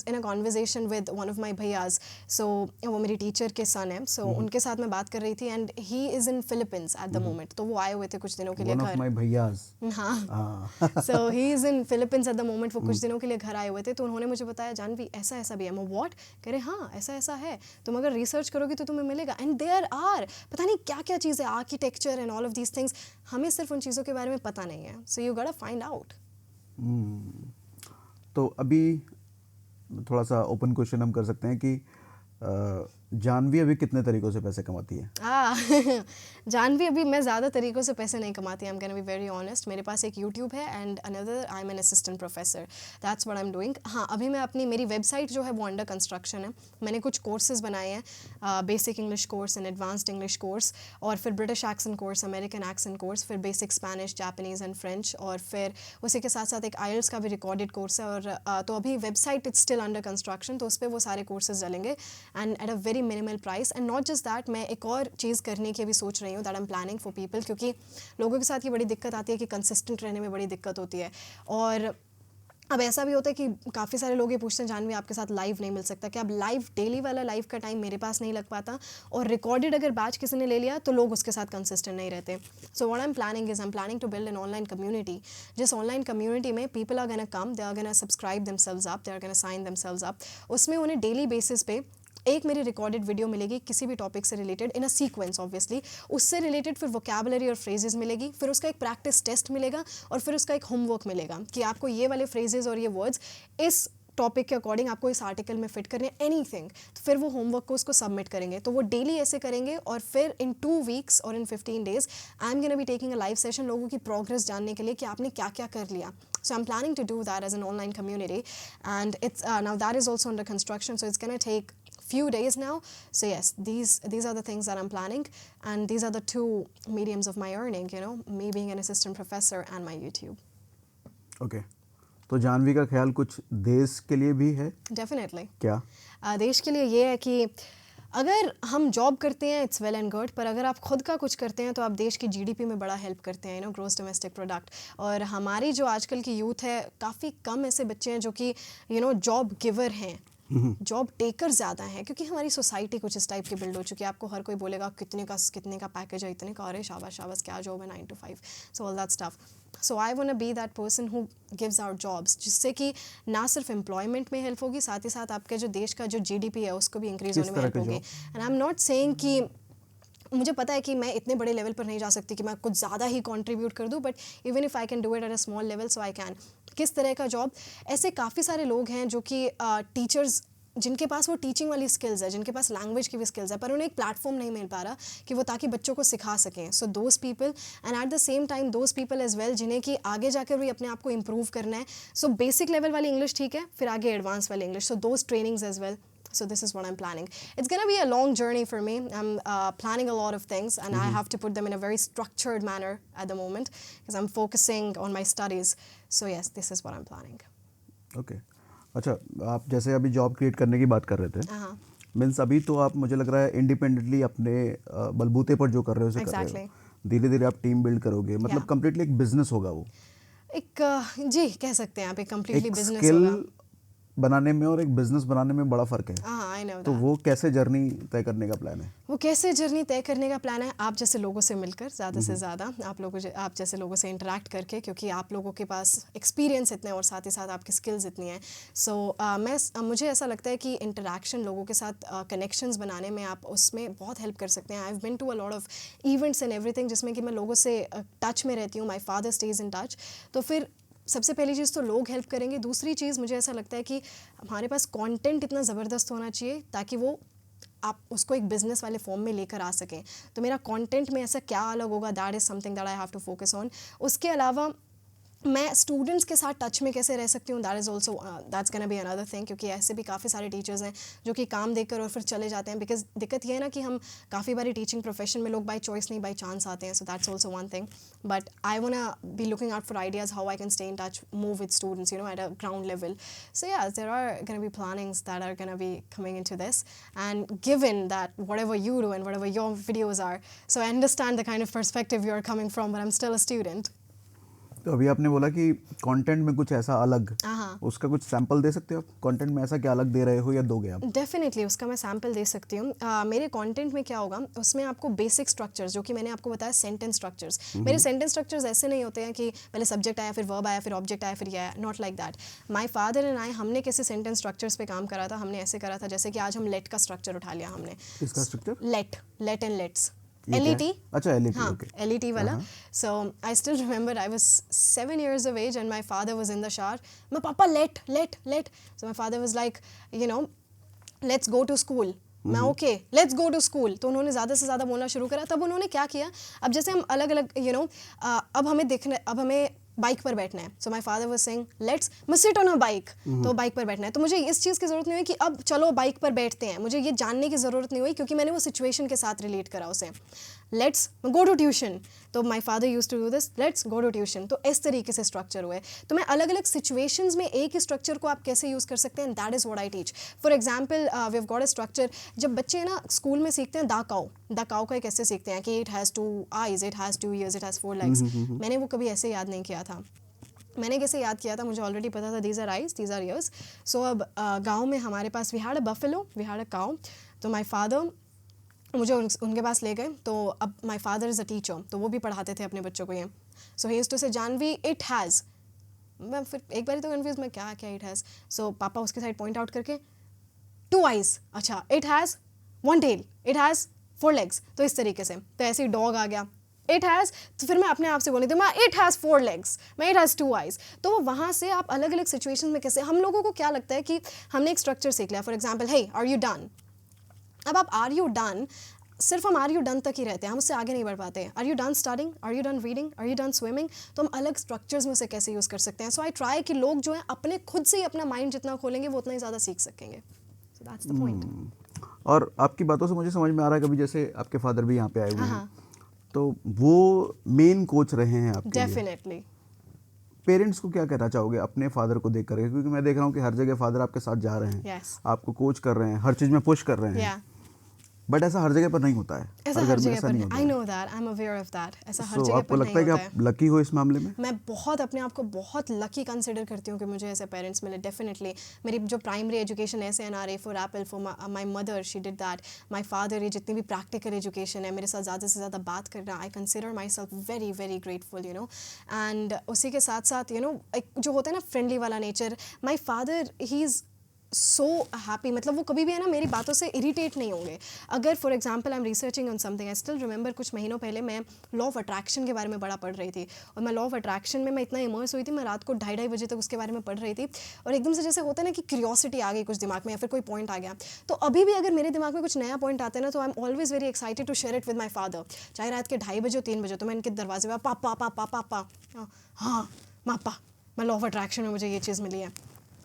in a conversation with one of my भैयाज। सो वो मेरी टीचर के सन है, सो उनके साथ मैं बात कर रही थी, and he is in Philippines at the moment. तो वो आए हुए थे कुछ दिनों के लिए वन ऑफ घर। माय भैयाज। हाँ। So he is in Philippines at the moment. वो कुछ दिनों के लिए घर आए हुए थे, तो उन्होंने मुझे बताया जानवी ऐसा ऐसा भी है। मैं व्हाट? कह रहे हाँ ऐसा ऐसा है, तुम अगर रिसर्च करोगी तो तुम्हें मिलेगा। एंड देयर आर पता नहीं क्या क्या चीज़ें, architecture and all of these things. हमें सिर्फ उन चीज़ों के बारे में पता नहीं है। सो यू गोटा फाइंड आउट। तो अभी थोड़ा सा ओपन क्वेश्चन हम कर सकते हैं कि जानवी अभी कितने तरीकों से पैसे कमाती है? जानवी अभी मैं ज़्यादा तरीक़ों से पैसे नहीं कमाती, आई am gonna be very honest. मेरे पास एक यूट्यूब है and another I am an assistant professor, that's what I am doing. हाँ, अभी मैं अपनी मेरी वेबसाइट जो है वो अंडर कंस्ट्रक्शन है। मैंने कुछ कोर्सेज बनाए हैं, basic English course and advanced English course, और फिर British accent course, American accent course, फिर basic Spanish, Japanese and French, और फिर उसी के साथ साथ एक आइल्स का भी रिकॉर्डेड कोर्स है। और तो अभी website it's still under construction, तो उस पर वो सारे कोर्सेज डलेंगे and at a very minimal price. And not just that, मैं एक और चीज़ करने की अभी सोच रही हूँ, that I am planning for people, क्योंकि लोगों के साथ ये बड़ी दिक्कत आती है कि कंसिस्टेंट रहने में बड़ी दिक्कत होती है। और अब ऐसा भी होता है कि काफ़ी सारे लोग ये पूछते हैं, जानवी आपके साथ लाइव नहीं मिल सकता क्या? अब लाइव, डेली वाला लाइव का टाइम मेरे पास नहीं लग पाता, और रिकॉर्डेड अगर बैच किसी ने ले लिया तो लोग उसके साथ कंसिस्टेंट नहीं रहते। So what I am planning is, I am planning to build an online community, जिस ऑनलाइन कम्युनिटी में people are gonna come, they are gonna subscribe themselves up, they are gonna sign themselves up. उसमें उन्हें डेली बेसिस पे एक मेरी रिकॉर्डेड वीडियो मिलेगी किसी भी टॉपिक से related, in a sequence obviously, उससे रिलेटेड फिर वोकैबुलरी और फ्रेजेस मिलेगी, फिर उसका एक प्रैक्टिस टेस्ट मिलेगा, और फिर उसका एक होमवर्क मिलेगा कि आपको ये वाले फ्रेजेस और ये वर्ड्स इस टॉपिक के अकॉर्डिंग आपको इस आर्टिकल में फिट करने, एनीथिंग। तो फिर वो होमवर्क को उसको सबमिट करेंगे, तो वो डेली ऐसे करेंगे, और फिर इन 2 वीक्स और इन 15 days I am gonna be taking a live session लोगों की प्रोग्रेस जानने के लिए कि आपने क्या क्या कर लिया। So I'm planning to do that as an online community, and it's now that is also under construction, so it's going to take few days now. So yes, these are the things that I'm planning, and these are the 2 mediums of my earning, you know, me being an assistant professor and my YouTube. Okay, तो जानवी का ख्याल कुछ देश के लिए भी है? Definitely. क्या? देश के लिए ये है कि अगर हम जॉब करते हैं इट्स वेल एंड गुड, पर अगर आप खुद का कुछ करते हैं तो आप देश की जीडीपी में बड़ा हेल्प करते हैं, you know, gross domestic product. और हमारी जो आजकल की यूथ है, काफ़ी कम ऐसे बच्चे हैं जो कि यू नो जॉब गिवर हैं, जॉब टेकर ज़्यादा हैं, क्योंकि हमारी सोसाइटी कुछ इस टाइप की बिल्ड हो चुकी है। आपको हर कोई बोलेगा कितने का पैकेज है, इतने का, अरे शाबाश शाबाश, क्या जॉब है, 9 to 5, so all that stuff. So I want to be that person who gives out jobs, जिससे कि ना सिर्फ एम्प्लॉयमेंट में हेल्प होगी, साथ ही साथ आपके जो देश का जो जीडीपी है उसको भी इंक्रीज होने में हेल्प होगी। And I am not saying कि मुझे पता है कि मैं इतने बड़े लेवल पर नहीं जा सकती कि मैं कुछ ज़्यादा ही कंट्रीब्यूट कर दूं, but even if I can do it at a small level, so I can. किस तरह का जॉब? ऐसे काफ़ी सारे लोग हैं जो कि टीचर्स, जिनके पास वो टीचिंग वाली स्किल्स है, जिनके पास लैंग्वेज की भी स्किल्स है, पर उन्हें एक प्लेटफॉर्म नहीं मिल पा रहा कि वो ताकि बच्चों को सिखा सकें। So those people, and at the same time those people as well जिन्हें कि आगे जाकर भी अपने आप को इम्प्रूव करना है। सो बेसिक लेवल वाली इंग्लिश ठीक है, फिर आगे एडवांस वाली English, so those trainings as well. So this is what I'm planning. It's gonna be a long journey for me. I'm planning a lot of things, and I have to put them in a very structured manner at the moment because I'm focusing on my studies. So yes, this is what I'm planning. Okay, अच्छा, आप जैसे अभी जॉब क्रिएट करने की बात कर रहे थे, मीन्स अभी तो आप, मुझे लग रहा है, इंडिपेंडेंटली अपने बलबूते पर जो कर रहे हो उसे कर रहे हो। धीरे धीरे आप टीम बिल्ड करोगे, मतलब कंप्लीटली एक बिजनेस होगा वो। एक जी कह सकते हैं आप, एक कंप्लीटली बिजनेस होगा। बनाने में और एक बिजनेस बनाने में बड़ा फर्क है। I know. तो वो कैसे जर्नी तय करने का प्लान है? वो कैसे जर्नी तय करने का प्लान है? आप जैसे लोगों से मिलकर, ज़्यादा से ज़्यादा आप जैसे लोगों से इंटरेक्ट करके, क्योंकि आप लोगों के पास एक्सपीरियंस इतने और साथ ही साथ आपकी स्किल्स इतनी हैं। सो मुझे ऐसा लगता है कि इंटरेक्शन, लोगों के साथ कनेक्शंस बनाने में आप उसमें बहुत हेल्प कर सकते हैं। I have been to a lot of events and everything, जिसमें कि मैं लोगों से टच में रहती हूँ। My father stays in touch. तो फिर सबसे पहली चीज़ तो लोग हेल्प करेंगे। दूसरी चीज़, मुझे ऐसा लगता है कि हमारे पास कंटेंट इतना ज़बरदस्त होना चाहिए ताकि वो आप उसको एक बिज़नेस वाले फॉर्म में लेकर आ सकें। तो मेरा कंटेंट में ऐसा क्या अलग होगा, that is something that I have to focus on. उसके अलावा मैं स्टूडेंट्स के साथ टच में कैसे रह सकती हूँ, that is also that's gonna be another thing, क्योंकि ऐसे भी काफ़ी सारे टीचर्स हैं जो कि काम देकर और फिर चले जाते हैं। बिकॉज दिक्कत ये है ना कि हम काफ़ी बारी टीचिंग प्रोफेशन में लोग बाई चॉइस नहीं बाई चांस आते हैं। So that's also one thing, but I want be looking out for ideas how I can stay in touch, move with students, you know, at a ground level. So yeah, there are going to be plannings that are going to be coming into this, and given that whatever you do and whatever your videos are, so I understand the kind of perspective you are coming from, but I'm still a student. तो अभी आपने बोला कि कंटेंट में कुछ ऐसा अलग, उसका कुछ सैंपल दे सकते हो आप? कंटेंट में ऐसा क्या अलग दे रहे हो या दोगे आप? डेफिनेटली उसका मैं सैंपल दे सकती हूँ। मेरे कंटेंट में क्या होगा, उसमें आपको बेसिक स्ट्रक्चर्स, जो कि मैंने आपको बताया सेंटेंस स्ट्रक्चर्स, मेरे सेंटेंस स्ट्रक्चर्स ऐसे नहीं होते हैं कि पहले सब्जेक्ट आया, फिर वर्ब आया, फिर ऑब्जेक्ट आया, फिर ये आया, not like that. My father and आई, हमने कैसे सेंटेंस स्ट्रक्चर्स पे काम करा था, हमने ऐसे करा था जैसे कि आज हम लेट का स्ट्रक्चर उठा लिया हमने। इसका structure? Let and let's, LET? अच्छा, LET, हाँ, okay. LET वाला. So I still remember I was 7 years of age and my father was in the shower. My papa, let. So my father was like, you know, let's go to school. मैं okay let's go to school, तो उन्होंने ज़्यादा से ज़्यादा बोलना शुरू करा। तब उन्होंने क्या किया, अब जैसे हम अलग अलग अब हमें बाइक पर बैठना है, so my father was saying let's मैं सिट ऑन अ बाइक, तो बाइक पर बैठना है, तो मुझे इस चीज़ की ज़रूरत नहीं हुई कि अब चलो बाइक पर बैठते हैं, मुझे ये जानने की ज़रूरत नहीं हुई क्योंकि मैंने वो सिचुएशन के साथ रिलेट करा उसे। लेट्स गो टू ट्यूशन, तो my father use to do this, let's go to tuition, तो इस तरीके से स्ट्रक्चर हुए। तो मैं अलग अलग सिचुएशंस में एक ही स्ट्रक्चर को आप कैसे यूज़ कर सकते हैं, that is what I teach. For example we have got a structure, जब बच्चे ना स्कूल में सीखते हैं द काउ का कैसे सीखते हैं कि it has 2 eyes, it has 2 years, it has 4 legs, मैंने वो कभी ऐसे याद नहीं किया था। मैंने कैसे याद किया था, मुझे ऑलरेडी पता था these are eyes, these are ears. So अब गाँव में हमारे पास we had a buffalo, we had a cow, तो माई फादर मुझे उनके पास ले गए। तो अब my father is a teacher, तो वो भी पढ़ाते थे अपने बच्चों को ये। सो ही यूज्ड टू से जानवी इट हैज़, मैं फिर एक बार तो कन्फ्यूज, मैं क्या क्या इट हैज़, सो पापा उसके साइड पॉइंट आउट करके 2 आइज, अच्छा it has 1 tail, it has 4 legs, तो इस तरीके से। तो ऐसे ही डॉग आ गया, इट हैज़, तो फिर मैं अपने आप से बोली थी मैं इट हैज़ 4 लेग्स, मैं इट हैज़ 2 आइज। तो वो वहाँ से आप अलग अलग सिचुएशन में कैसे, हम लोगों को क्या लगता है कि हमने एक स्ट्रक्चर सीख लिया, for example hey are you done, अब आप आर यू डन, सिर्फ हम आर यू डन तक ही रहते हैं, हम उससे आगे नहीं बढ़ पाते। Are you done studying, are you done reading, are you done swimming, तो हम अलग स्ट्रक्चर्स में उसे कैसे यूज़ कर सकते हैं। सो आई ट्राई कि लोग जो है अपने खुद से ही अपना माइंड जितना खोलेंगे वो उतना ही ज़्यादा सीख सकेंगे। So that's the point. और आपकी बातों से मुझे समझ में आ रहा है, कभी जैसे आपके फादर भी यहाँ पे आए हुए हैं, तो वो मेन कोच रहे हैं आपके लिए। डेफिनेटली। पेरेंट्स को क्या कहना चाहोगे अपने फादर को देख करके, क्योंकि मैं देख रहा हूँ कि हर जगह फादर आपके साथ जा रहे हैं, Yes. आपको कोच कर रहे हैं, हर चीज़ में पुश कर रहे हैं, बट ऐसा हर जगह पर नहीं होता है, ऐसा हर हर घर में जगह ऐसा पर नहीं नहीं, होता आई है। Know that, I am aware of that, ऐसा हर So, जगह आपको पर लगता है नहीं कि होता आप लकी हो इस मामले में? मैं बहुत अपने आप को बहुत लकी कंसिडर करती हूँ कि मुझे ऐसे पेरेंट्स मिले। डेफिनेटली मेरी जो प्राइमरी एजुकेशन ऐसे NRA for Apple for my mother, she did that. My father, ये जितनी भी प्रैक्टिकल एजुकेशन है, मेरे साथ ज़्यादा से ज़्यादा बात करना, आई consider my self very very grateful, you know. And उसी के साथ साथ यू नो एक जो होता है ना फ्रेंडली वाला nature, my father he is so happy, मतलब वो कभी भी है ना मेरी बातों से इरिटेट नहीं होंगे। अगर for example I am researching on something, I still remember कुछ महीनों पहले मैं लॉ ऑफ अट्रैक्शन के बारे में बड़ा पढ़ रही थी, और मैं लॉ ऑफ अट्रैक्शन में मैं इतना इमर्स हुई थी, मैं रात को 2:30 बजे तक उसके बारे में पढ़ रही थी, और एकदम से जैसे होता है ना कि क्यूरियोसिटी आ गई कुछ दिमाग में, या फिर कोई पॉइंट आ गया। तो अभी भी अगर मेरे दिमाग में कुछ नया पॉइंट आता है ना, तो I am always very excited to share it with my father, चाहे रात के 2:30 बजे 3 बजे, तो मैं इनके दरवाजे पर पापा पापा पापा, हाँ पापा, मैं लॉ ऑफ अट्रैक्शन में मुझे ये चीज़ मिली है।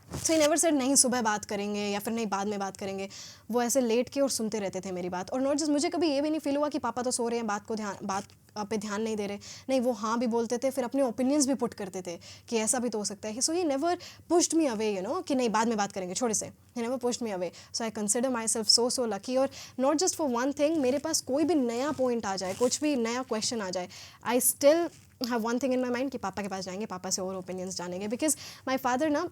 सो ही नेवर सेड नहीं सुबह बात करेंगे या फिर नहीं बाद में बात करेंगे, वो ऐसे लेट के और सुनते रहते थे मेरी बात। और नॉट जस्ट, मुझे कभी ये भी नहीं फील हुआ कि पापा तो सो रहे हैं, बात पे ध्यान नहीं दे रहे, नहीं, वो हाँ भी बोलते थे, फिर अपने ओपिनियंस भी पुट करते थे कि ऐसा भी तो हो सकता है। So he never pushed me away, you know, कि नहीं बाद में बात करेंगे, छोड़े से, he never pushed me away. So I consider myself so lucky. और not just for one thing, मेरे पास कोई भी नया पॉइंट आ जाए, कुछ भी नया क्वेश्चन आ जाए, I still have one thing in my mind कि पापा के पास जाएंगे, पापा से और ओपिनियंस जानेंगे, बिकॉज माई फादर ना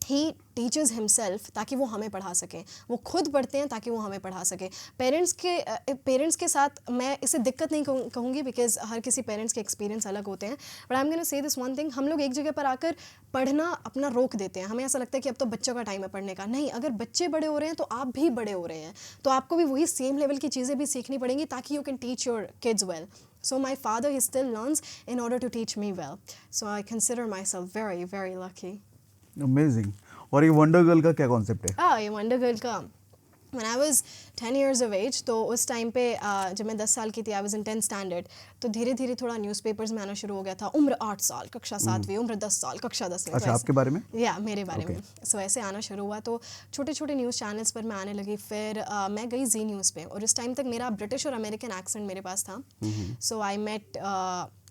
ही टीचर्स हिमसेल्फ ताकि वो हमें पढ़ा सकें, वो खुद पढ़ते हैं ताकि वो हमें पढ़ा सकें। पेरेंट्स के साथ मैं इसे दिक्कत नहीं कहूँगी, बिकॉज हर किसी पेरेंट्स के एक्सपीरियंस अलग होते हैं, but I am gonna say this one thing, हम लोग एक जगह पर आकर पढ़ना अपना रोक देते हैं। हमें ऐसा लगता है कि अब तो बच्चों का टाइम है पढ़ने का। नहीं, अगर बच्चे बड़े हो रहे हैं तो आप भी बड़े हो रहे हैं, तो आपको भी वही सेम लेवल की चीज़ें भी सीखनी पड़ेंगी ताकि you can teach your kids well. So my father, he still learns in order to teach me well. So I consider myself very, very lucky. Amazing. और ये वंडर गर्ल का क्या कॉन्सेप्ट है? ये वंडर गर्ल का, when I was 10 years of age, तो उस टाइम पे जब मैं 10 साल की थी, I was in 10th standard, तो धीरे धीरे थोड़ा न्यूज़पेपर्स में आना शुरू हो गया था। उम्र 8 साल कक्षा 7वीं, उम्र 10 साल कक्षा 10वीं। अच्छा, आपके बारे में? या मेरे बारे में। सो ऐसे आना शुरू हुआ, तो छोटे छोटे न्यूज़ चैनल्स पर मैं आने लगी। फिर मैं गई जी न्यूज़ पे, और इस टाइम तक मेरा ब्रिटिश और अमेरिकन एक्सेंट मेरे पास था। So I met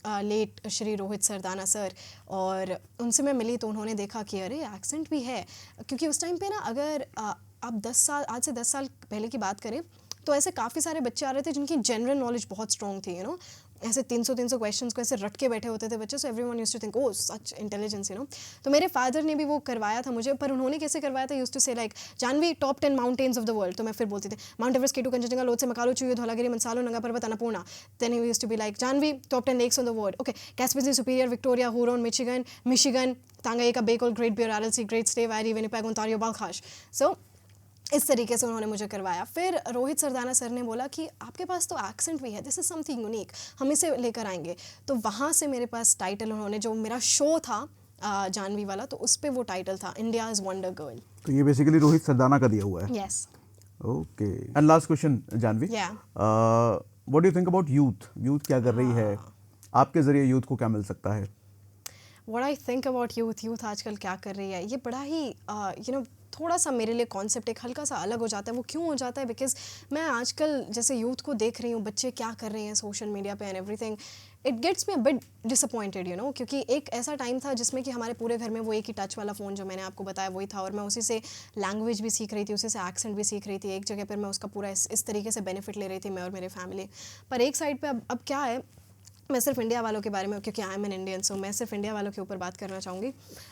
late Shri Rohit Sardana sir, और उनसे मैं मिली तो उन्होंने देखा कि अरे एक्सेंट भी है, क्योंकि उस टाइम पे ना अगर आप 10 साल, आज से 10 साल पहले की बात करें, तो ऐसे काफ़ी सारे बच्चे आ रहे थे जिनकी जनरल नॉलेज बहुत स्ट्रॉन्ग थी, यू नो, ऐसे 300 क्वेश्चंस को ऐसे रट के बैठे होते थे बच्चे। So everyone used to think oh such intelligence, you know. तो मेरे फादर ने भी वो करवाया था मुझे, पर उन्होंने कैसे करवाया था, used to say like Janvi top 10 mountains of the world, तो मैं फिर बोलती थी Mount Everest, K2, Kanchenjunga, Lhotse, Makalu, Cho Oyu, Dhaulagiri, Manaslu, Nanga Parbat, Annapurna. Then he used to be like Janvi top 10 lakes on the world, okay, Caspian Sea, Superior, Victoria, Huron, Michigan, Tanganyika, Baikal, Great Bear, आरएलसी, ग्रेट स्टे वैली, विनिपेग, ओंटारियो, बालखाश। सो इस तरीके से उन्होंने मुझे करवाया। फिर रोहित सरदाना सर ने बोला कि आपके पास तो एक्सेंट भी है, दिस इज़ समथिंग यूनिक, हम इसे लेकर आएंगे। तो वहाँ से मेरे पास टाइटल, उन्होंने जो मेरा शो था जानवी वाला, तो उस पर वो टाइटल था इंडिया इज़ वंडर गर्ल। तो ये बेसिकली रोहित सरदाना का दिया हुआ है? Yes. Okay and last question Janvi, Yeah. What do you think about youth? Youth क्या कर रही है? आपके जरिए यूथ को क्या मिल सकता है? What I think about youth आजकल क्या कर रही है, ये बड़ा ही थोड़ा सा मेरे लिए कॉन्सेप्ट एक हल्का सा अलग हो जाता है। वो क्यों हो जाता है? बिकॉज मैं आजकल जैसे यूथ को देख रही हूँ, बच्चे क्या कर रहे हैं सोशल मीडिया पे and everything, it gets me a bit disappointed क्योंकि एक ऐसा टाइम था जिसमें कि हमारे पूरे घर में वो एक ही टच वाला फ़ोन जो मैंने आपको बताया वही था, और मैं उसी से लैंग्वेज भी सीख रही थी, उसी से एक्सेंट भी सीख रही थी। एक जगह पर मैं उसका पूरा इस तरीके से बेनिफिट ले रही थी, मैं और मेरे फैमिली। पर एक साइड पे अब क्या है, मैं सिर्फ इंडिया वालों के बारे में, क्योंकि आई एम एन इंडियन, सो मैं सिर्फ इंडिया वालों के ऊपर बात करना चाहूँगी।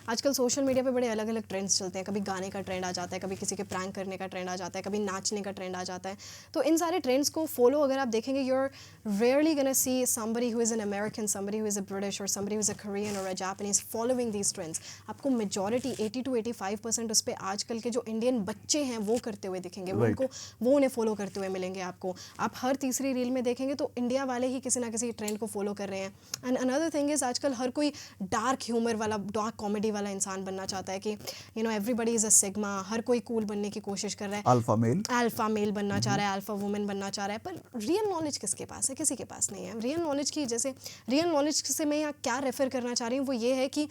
आजकल सोशल मीडिया पे बड़े अलग अलग ट्रेंड्स चलते हैं। कभी गाने का ट्रेंड आ जाता है, कभी किसी के प्रैंक करने का ट्रेंड आ जाता है, कभी नाचने का ट्रेंड आ जाता है। तो इन सारे ट्रेंड्स को फॉलो अगर आप देखेंगे, you are rarely gonna see somebody who is an American, somebody who is a British, or somebody who is a Korean or a Japanese following these trends. आपको मेजॉरिटी 80 to 85% उस पर आजकल के जो इंडियन बच्चे हैं वो करते हुए दिखेंगे। वो उन्हें फॉलो करते हुए मिलेंगे आपको। आप हर तीसरी रील में देखेंगे तो इंडिया वाले ही किसी ना किसी ट्रेंड को फॉलो कर रहे हैं। एंड अनदर थिंग इज़, आजकल हर कोई डार्क ह्यूमर वाला, डार्क कॉमेडी वाला इंसान बनना चाहता है कि एवरीबडी इज़ अ सिग्मा। हर कोई कूल बनने की कोशिश कर रहा है, अल्फा मेल बनना चाह रहा है, अल्फा वुमेन बनना चाह रहा है। पर रियल नॉलेज किसके पास है? किसी के पास नहीं है। रियल नॉलेज से मैं यहाँ क्या रेफ़र करना चाह रही हूँ वो ये है कि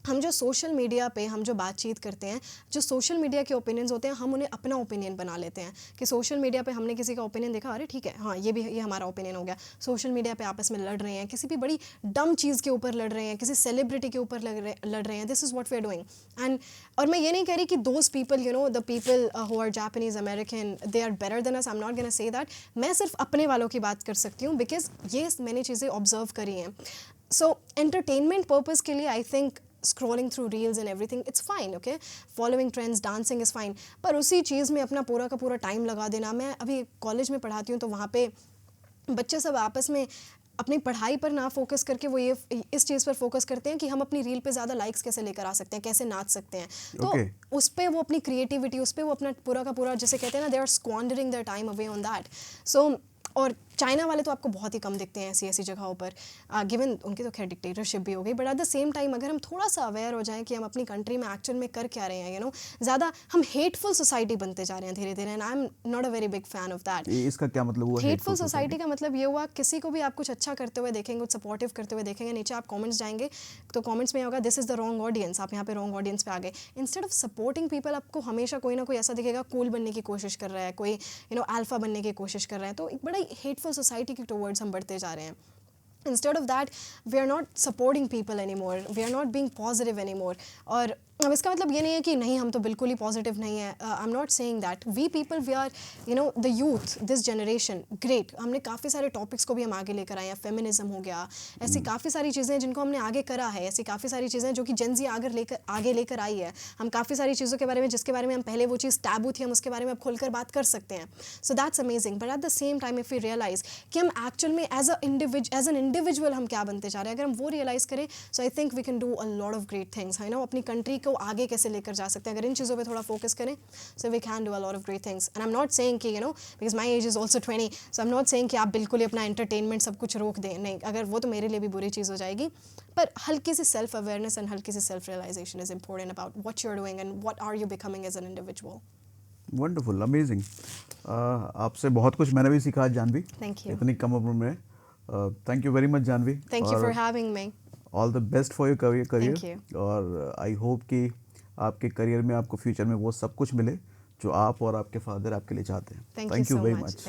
हम जो सोशल मीडिया पे हम जो बातचीत करते हैं, जो सोशल मीडिया के ओपिनियंस होते हैं, हम उन्हें अपना ओपिनियन बना लेते हैं कि सोशल मीडिया पे हमने किसी का ओपिनियन देखा, अरे ठीक है, हाँ ये हमारा ओपिनियन हो गया। सोशल मीडिया पे आपस में लड़ रहे हैं, किसी भी बड़ी डम चीज़ के ऊपर लड़ रहे हैं, किसी सेलिब्रिटी के ऊपर लड़ रहे हैं। This is what we are doing. And और मैं ये नहीं कह रही कि those people the people who are Japanese American they are better than us, I am not gonna say that. मैं सिर्फ अपने वालों की बात कर सकती हूँ बिकॉज ये मैंने चीज़ें ऑब्जर्व करी हैं। सो एंटरटेनमेंट पर्पज़ के लिए I think scrolling through reels and everything, it's fine, okay? Following trends, dancing is fine. पर उसी चीज़ में अपना पूरा का पूरा टाइम लगा देना। मैं अभी कॉलेज में पढ़ाती हूँ तो वहाँ पे बच्चे सब आपस में अपनी पढ़ाई पर ना फोकस करके वो ये इस चीज़ पर फोकस करते हैं कि हम अपनी रील पे ज़्यादा लाइक्स कैसे लेकर आ सकते हैं, कैसे नाच सकते हैं। तो उस पर वो अपनी क्रिएटिविटी, उस पर वो अपना पूरा का पूरा, जैसे कहते हैं ना, they are squandering their time away on that. So और चाइना वाले तो आपको बहुत ही कम दिखते हैं ऐसी जगहों पर, गिवन उनकी तो खैर डिक्टेटरशिप भी हो गई। But at the same time अगर हम थोड़ा सा अवेयर हो जाएं कि हम अपनी कंट्री में एक्चुअल में कर क्या रहे हैं, ज़्यादा हम हेटफुल सोसाइटी बनते जा रहे हैं धीरे धीरे, and I am not a very big fan of that. इसका क्या मतलब हुआ? हेटफुल सोसाइटी का मतलब ये हुआ, किसी को भी आप कुछ अच्छा करते हुए देखेंगे, कुछ सपोर्टिव करते हुए देखेंगे, नीचे आप कमेंट्स जाएंगे तो कमेंट्स में होगा this is the wrong audience, आप यहाँ पे रॉन्ग ऑडियंस पे आ गए। इंस्टेड ऑफ सपोर्टिंग पीपल, आपको हमेशा कोई ना कोई ऐसा दिखेगा कूल बनने की कोशिश कर रहा है, कोई अल्फा बनने की कोशिश कर रहा है। तो एक बड़ा हेटफुल सोसाइटी की टुवर्ड्स हम बढ़ते जा रहे हैं। Instead of that, we are not supporting people anymore. We are not being positive anymore. और अब इसका मतलब ये नहीं है कि नहीं हम तो बिल्कुल ही पॉजिटिव नहीं है। I am not saying that. We people, we are the youth, this generation, great. हमने काफ़ी सारे टॉपिक्स को भी हम आगे लेकर आए हैं। फेमिनिज्म हो गया, ऐसी काफ़ी सारी चीज़ें हैं जिनको हमने आगे करा है, ऐसी काफ़ी सारी चीज़ें जो कि जेन ज़ी आगे लेकर आई है। हम काफ़ी सारी चीज़ों के बारे में, जिसके बारे में हम पहले वो चीज़ टैबू थी, हम उसके बारे में अब खुलकर बात कर सकते हैं। So that's amazing. But at the same time if we realise कि हम एक्चुअल में एज एन इंडिविजुअल हम क्या बनते जा रहे हैं, अगर हम वो रियलाइज़ करें, so I think we can do a lot of great things. अपनी कंट्री को आगे कैसे लेकर जा सकते हैं अगर इन चीज़ों पे थोड़ा फोकस करें। So we can do a lot of great things. And I am not saying कि because my age is also 20, so I am not saying कि आप बिल्कुल ही अपना एंटरटेनमेंट सब कुछ रोक दें, नहीं, अगर वो तो मेरे लिए भी बुरी चीज़ हो जाएगी। पर हल्की सी सेल्फ अवेयरनेस एंड हल्की सी self realisation is important about what you are doing and what are you becoming as an individual. Wonderful, amazing. आपसे बहुत कुछ मैंने भी सीखा जानवी, थैंक यू, इतनी कम उम्र में। Thank you very much Janvi. Thank you for having me. All the best for your Thank career, you. और आई होप कि आपके करियर में आपको फ्यूचर में वो सब कुछ मिले जो आप और आपके फादर आपके लिए चाहते हैं। Thank you thank you so very much. Much.